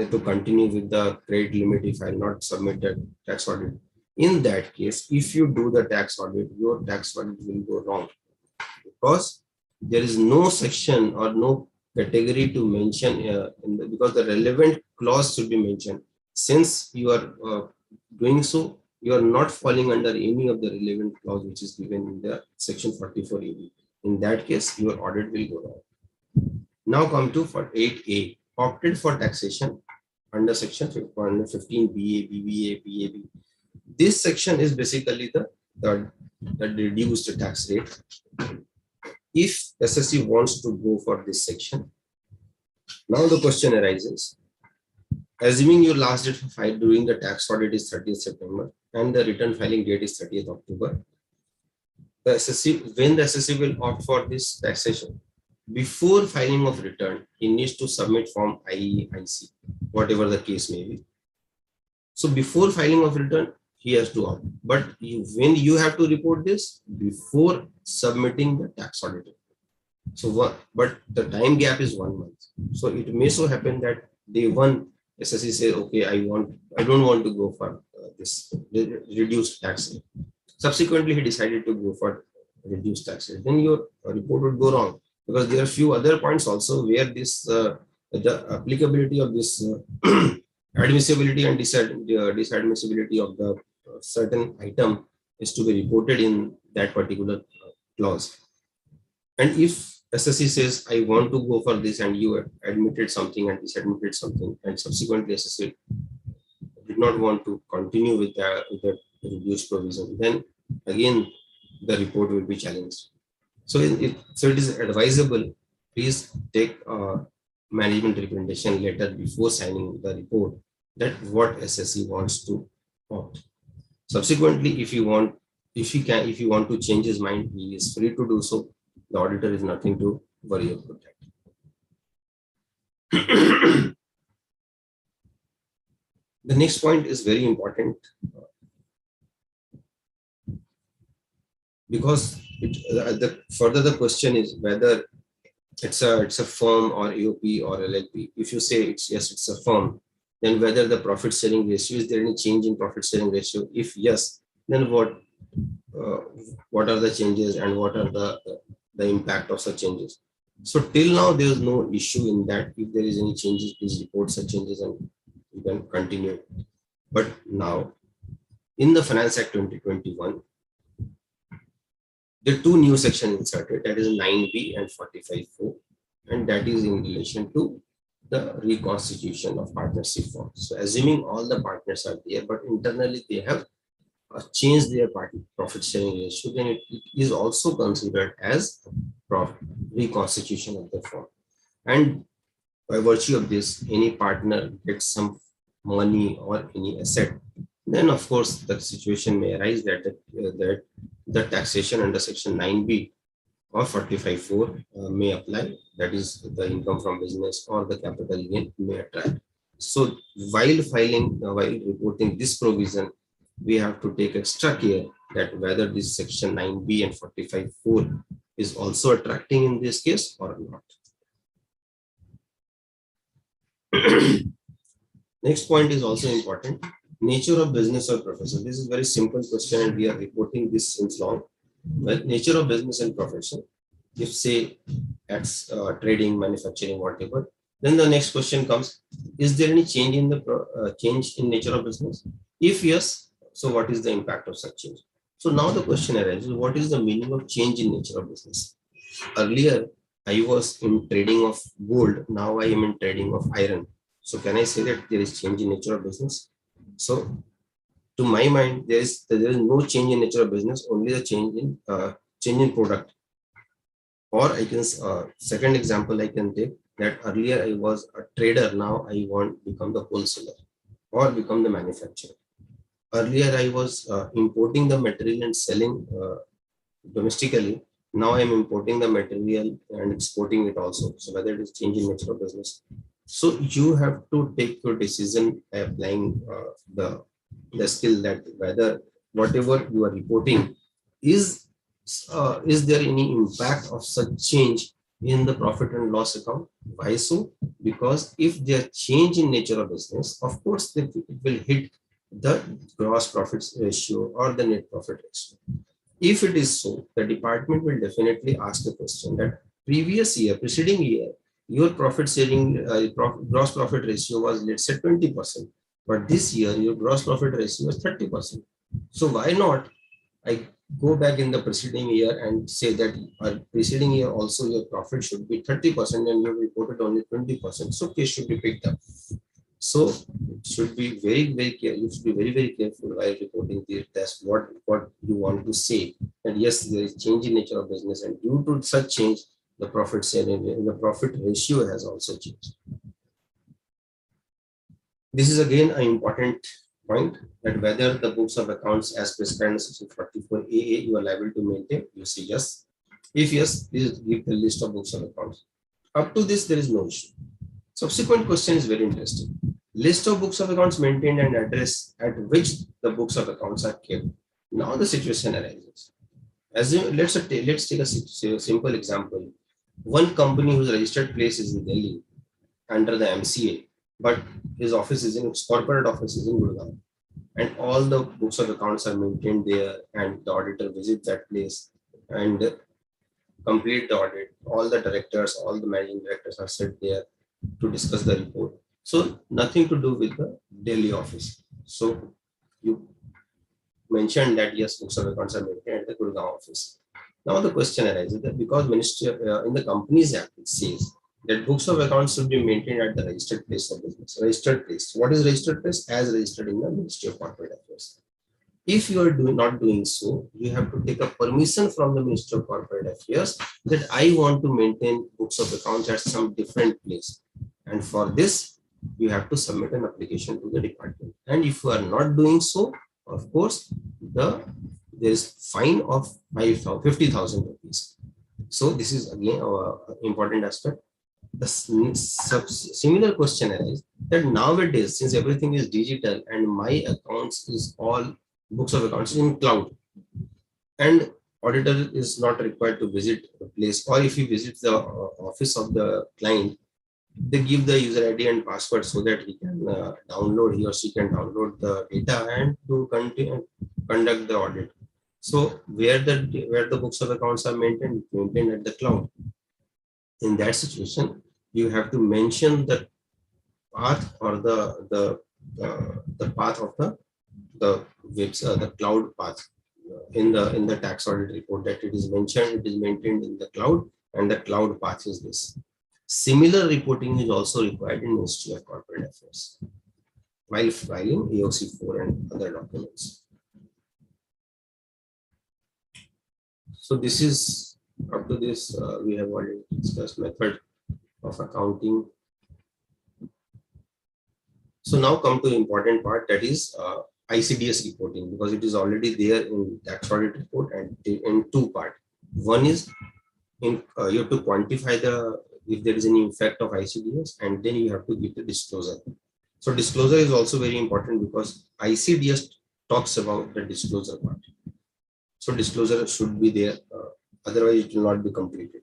to continue with the credit limit if I not submit a tax audit. In that case, if you do the tax audit, your tax audit will go wrong because there is no section or no category to mention because the relevant clause should be mentioned. Since you are doing so, you are not falling under any of the relevant clause which is given in the section 44AB. In that case, your audit will go wrong. Now come to 8A, opted for taxation under section 15 BA, BBA, PAB. This section is basically the reduced tax rate. If SSC wants to go for this section, now the question arises, assuming your last date for file during the tax audit is 30th September and the return filing date is 30th October, when the SSC will opt for this taxation, before filing of return, he needs to submit form IEIC, whatever the case may be. So before filing of return, he has to opt. But when you have to report this before submitting the tax audit. So but the time gap is 1 month. So it may so happen that day one, SSC says, okay, I don't want to go for this reduced tax rate. Subsequently, he decided to go for reduced tax rate. Then your report would go wrong because there are few other points also where this the applicability of this admissibility and disadmissibility of the certain item is to be reported in that particular clause. And if SSC says, I want to go for this, and you admitted something and disadmitted something, and subsequently SSC did not want to continue with the reduced provision, then again the report will be challenged. So it is advisable, please take a management recommendation letter before signing the report that what SSC wants to opt. Subsequently, if you want to change his mind, he is free to do so. The auditor is nothing to worry about that. The next point is very important because further the question is whether it's a firm or AOP or LLP. If you say it's a firm, then whether the profit sharing ratio, is there any change in profit sharing ratio? If yes, then what are the changes and what are the impact of such changes? So till now there is no issue in that. If there is any changes, please report such changes and you can continue. But now in the Finance Act 2021, there are two new sections inserted, that is 9B and 45(4), and that is in relation to the reconstitution of partnership forms. So assuming all the partners are there, but internally they have changed their profit sharing ratio, then it is also considered as reconstitution of the firm. And by virtue of this, any partner gets some money or any asset, then of course the situation may arise that the taxation under section 9B or 45(4) may apply. That is the income from business or the capital gain may attract. So while filing, while reporting this provision, we have to take extra care that whether this section 9B and 45(4) is also attracting in this case or not. Next point is also important. Nature of business or profession. This is very simple question and we are reporting this since long. Well, nature of business and profession. If say it's trading, manufacturing, whatever, then the next question comes: is there any change in the change in nature of business? If yes, so what is the impact of such change? So now the question arises: what is the meaning of change in nature of business? Earlier, I was in trading of gold. Now I am in trading of iron. So can I say that there is change in nature of business? So to my mind, there is no change in nature of business, only the change in product. Or I can second example I can take that earlier I was a trader, now I want to become the wholesaler or become the manufacturer. Earlier I was importing the material and selling domestically. Now I am importing the material and exporting it also. So whether it is change in nature of business. So you have to take your decision by applying the skill that whether whatever you are reporting is there any impact of such change in the profit and loss account? Why so? Because if there change in nature of business, of course it will hit the gross profits ratio or the net profit ratio. If it is so, the department will definitely ask the question that previous year, preceding year, your profit sharing gross profit ratio was, let's say, 20%, but this year your gross profit ratio is 30%. So why not I go back in the preceding year and say that preceding year also your profit should be 30% and you reported only 20%. So case should be picked up. So it should be very careful. You should be very careful while reporting the test what you want to say. And yes, there is change in nature of business, and due to such change, the profit sharing, the profit ratio has also changed. This is again an important point that whether the books of accounts as prescribed in section 44AA you are liable to maintain. You say yes. If yes, please give the list of books of accounts. Up to this, there is no issue. Subsequent question is very interesting. List of books of accounts maintained and address at which the books of accounts are kept. Now the situation arises. Let's take a simple example. One company whose registered place is in Delhi under the MCA, but his office is in corporate office is in Gurgaon, and all the books of accounts are maintained there, and the auditor visits that place and complete the audit. All the directors, all the managing directors are set there to discuss the report. So nothing to do with the Delhi office. So you mentioned that yes, books of accounts are maintained at the Gurgaon office. Now the question arises that because Ministry in the Companies Act it says that books of accounts should be maintained at the registered place of business. Registered place. What is registered place? As registered in the Ministry of Corporate Affairs. If you are not doing so, you have to take a permission from the Ministry of Corporate Affairs that I want to maintain books of accounts at some different place. And for this, you have to submit an application to the department. And if you are not doing so, of course, there is fine of 50,000 rupees. So this is again an important aspect. The similar question arises that nowadays, since everything is digital and my accounts is all books of accounts in cloud, and auditor is not required to visit the place, or if he visits the office of the client, they give the user ID and password so that he can he or she can download the data and to conduct the audit. So where the books of accounts are maintained at the cloud. In that situation, you have to mention the path or the path of the cloud path in the tax audit report that it is mentioned, it is maintained in the cloud, and the cloud path is this. Similar reporting is also required in Ministry of Corporate Affairs while filing AOC 4 and other documents. So this is up to this we have already discussed method of accounting. So now come to the important part, that is ICDS reporting, because it is already there in tax audit report and in two parts. One is you have to quantify if there is any effect of ICDS, and then you have to give the disclosure. So disclosure is also very important because ICDS talks about the disclosure part. So disclosure should be there, otherwise it will not be completed.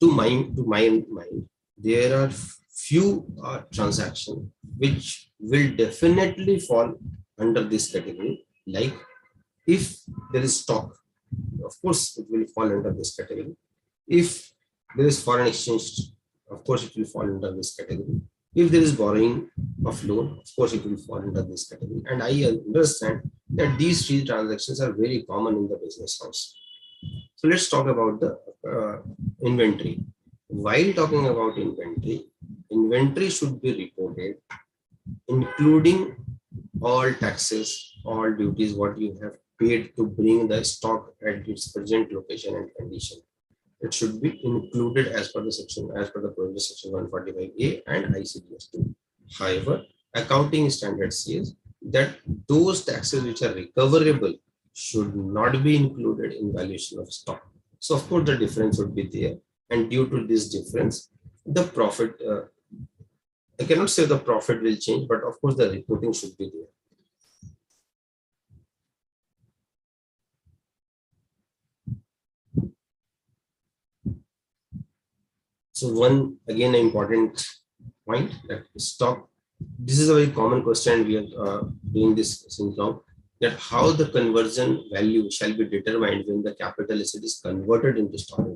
To my mind, there are few transactions which will definitely fall under this category. Like if there is stock, of course it will fall under this category. If there is foreign exchange, of course it will fall under this category. If there is borrowing of loan, of course it will fall under this category. And I understand that these three transactions are very common in the business house. So let's talk about the inventory. While talking about inventory should be reported, including all taxes, all duties, what you have paid to bring the stock at its present location and condition. It should be included as per the section, as per the Proviso section 145A and ICDS 2. However, accounting standard says that those taxes which are recoverable should not be included in valuation of stock. So of course the difference would be there, and due to this difference, the profit, I cannot say the profit will change, but of course the reporting should be there. So one, again, an important point that stock, this is a very common question. We are doing this since long, that how the conversion value shall be determined when the capital asset is converted into stock.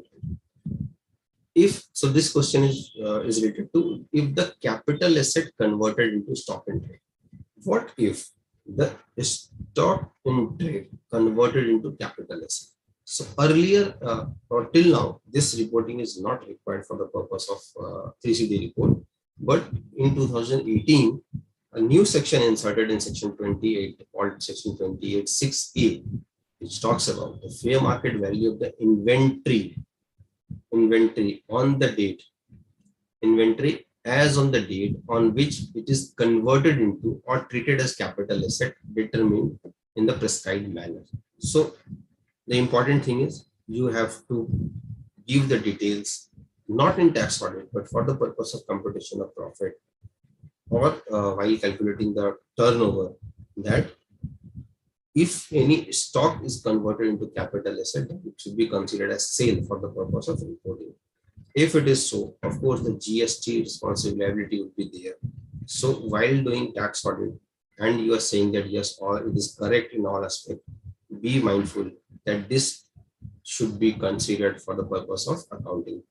If, so this question is related to if the capital asset converted into stock in trade. What if the stock in trade converted into capital asset? So earlier or till now, this reporting is not required for the purpose of 3CD report. But in 2018, a new section inserted in section 28, called section 28(6)(a), which talks about the fair market value of the inventory on the date, inventory as on the date on which it is converted into or treated as capital asset, determined in the prescribed manner. So the important thing is you have to give the details, not in tax audit, but for the purpose of computation of profit, or while calculating the turnover, that if any stock is converted into capital asset, it should be considered as sale for the purpose of reporting. If it is so, of course, the GST responsibility would be there. So while doing tax audit, and you are saying that yes, all it is correct in all aspects, be mindful that this should be considered for the purpose of accounting.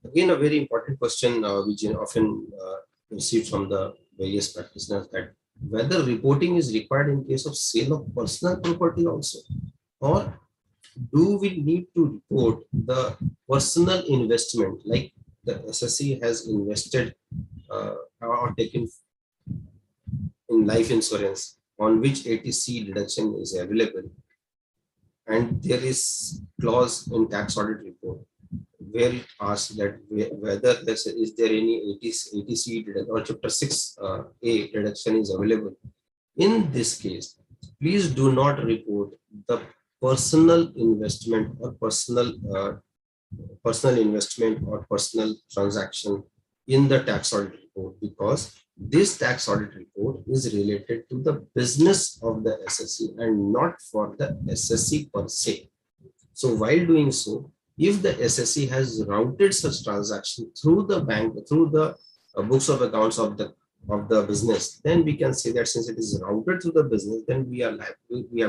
Again, a very important question which is often received from the various practitioners, that whether reporting is required in case of sale of personal property also, or do we need to report the personal investment, like the SSC has invested or taken in life insurance on which ATC deduction is available, and there is clause in tax audit report where it asks that whether is there any ATC deduction or chapter 6(a) deduction is available. In this case, please do not report the personal investment or personal investment or personal transaction in the tax audit report, because this tax audit report is related to the business of the SSC and not for the SSC per se. So while doing so, if the SSC has routed such transaction through the bank, through the books of accounts of the business, then we can say that since it is routed through the business, then we have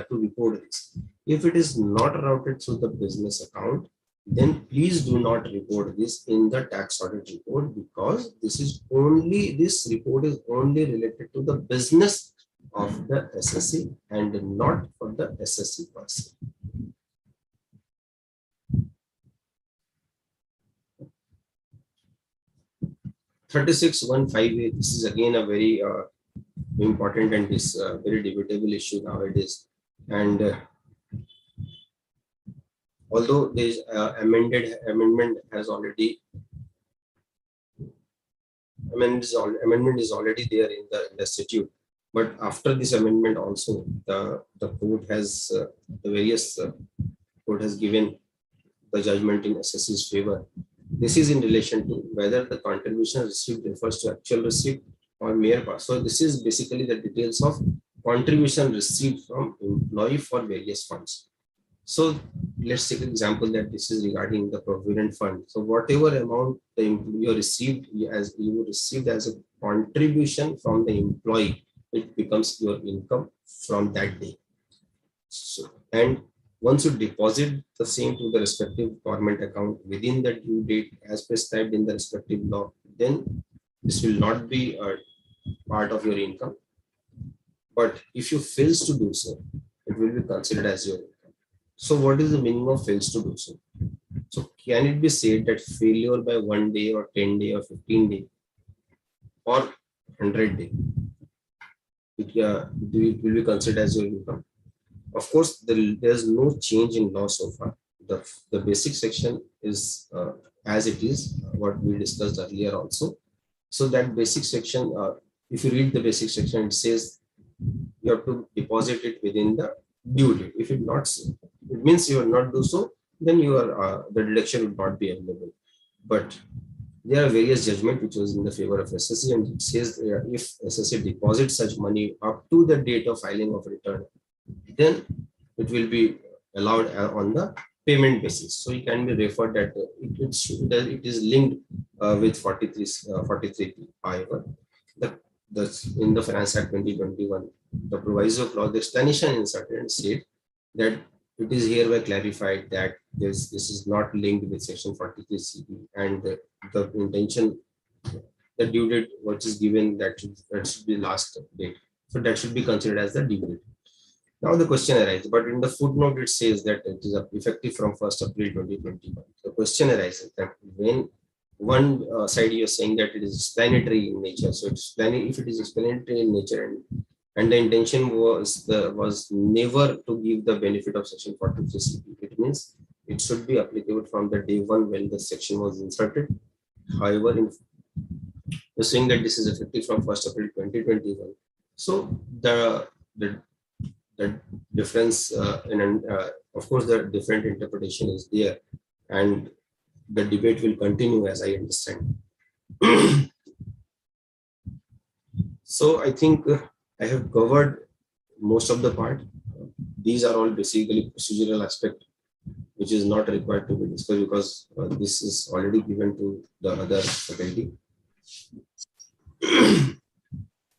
to report this. If it is not routed through the business account, then please do not report this in the tax audit report, because this report is only related to the business of the SSC and not for the SSC per se. (36)(1)(5)(a), this is again a very important and this very debatable issue nowadays. And although this amendment has already amendment is already there in the statute. But after this amendment also, the court has the various court has given the judgment in SSC's favor. This is in relation to whether the contribution received refers to actual receipt or mere pass. So this is basically the details of contribution received from employee for various funds. So let's take an example that this is regarding the provident fund. So whatever amount the employee received as a contribution from the employee, it becomes your income from that day. So, and once you deposit the same to the respective government account within the due date as prescribed in the respective law, then this will not be a part of your income. But if you fails to do so, it will be considered as your income. So what is the meaning of fails to do so? So can it be said that failure by 1 day or 10 day or 15 day or 100 day, it will be considered as your income? Of course, there's no change in law so far. The basic section is as it is, what we discussed earlier also. So that basic section, if you read the basic section, it says you have to deposit it within the due date. If it not, it means you will not do so, then the deduction will not be available. But there are various judgments which was in the favor of SSC, and it says if SSC deposits such money up to the date of filing of return, then it will be allowed on the payment basis. So it can be referred that it is linked with 43P. However, in the Finance Act 2021, the Proviso clause, the explanation inserted and said that it is hereby clarified that this is not linked with section 43CP, and the intention, the due date which is given, that should be last date. So that should be considered as the due date. Now the question arises, but in the footnote it says that it is effective from 1st April 2021. The question arises that when one side you are saying that it is explanatory in nature, so if it is explanatory in nature and the intention was never to give the benefit of section 43CP, it means it should be applicable from the day one when the section was inserted. However, you're saying that this is effective from 1st April 2021. So the difference, of course, the different interpretation is there, and the debate will continue as I understand. So I think I have covered most of the part. These are all basically procedural aspect, which is not required to be discussed because this is already given to the other faculty.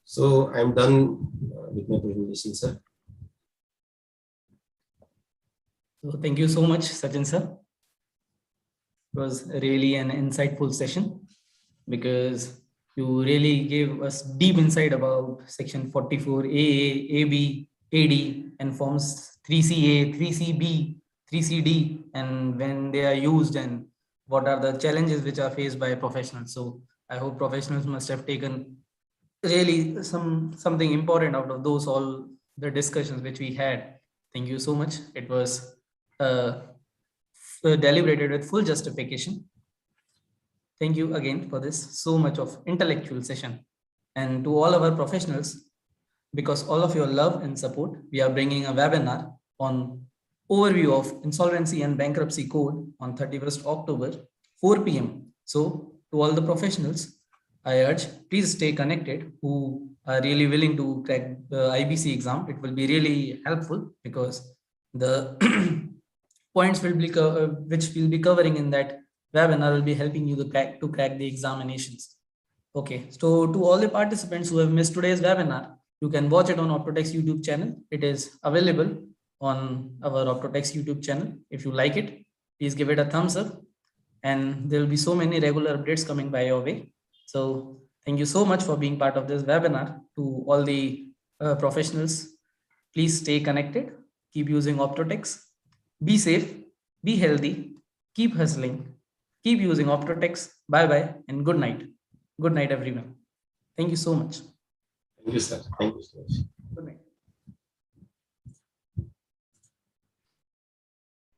So I'm done with my presentation, sir. So thank you so much, Sachin sir. It was really an insightful session because you really gave us deep insight about section 44 AA, AB, AD, and forms 3CA, 3CB, 3CD, and when they are used and what are the challenges which are faced by professionals. So I hope professionals must have taken really something important out of those all the discussions which we had. Thank you so much. It was deliberated with full justification. Thank you again for this so much of intellectual session. And to all our professionals, because all of your love and support, we are bringing a webinar on overview of insolvency and bankruptcy code on 31st October, 4 p.m. So to all the professionals, I urge, please stay connected who are really willing to crack the IBC exam. It will be really helpful because the points will be which we'll be covering in that webinar will be helping you to crack the examinations. Okay, so to all the participants who have missed today's webinar, you can watch it on Optotax YouTube channel. It is available on our Optotax YouTube channel. If you like it, please give it a thumbs up, and there will be so many regular updates coming by your way. So thank you so much for being part of this webinar. To all the professionals, please stay connected, keep using Optotax, be safe, be healthy, keep hustling, keep using Optotax. Bye-bye and good night. Good night, everyone. Thank you so much. Thank you, sir. Thank you so much. Good night.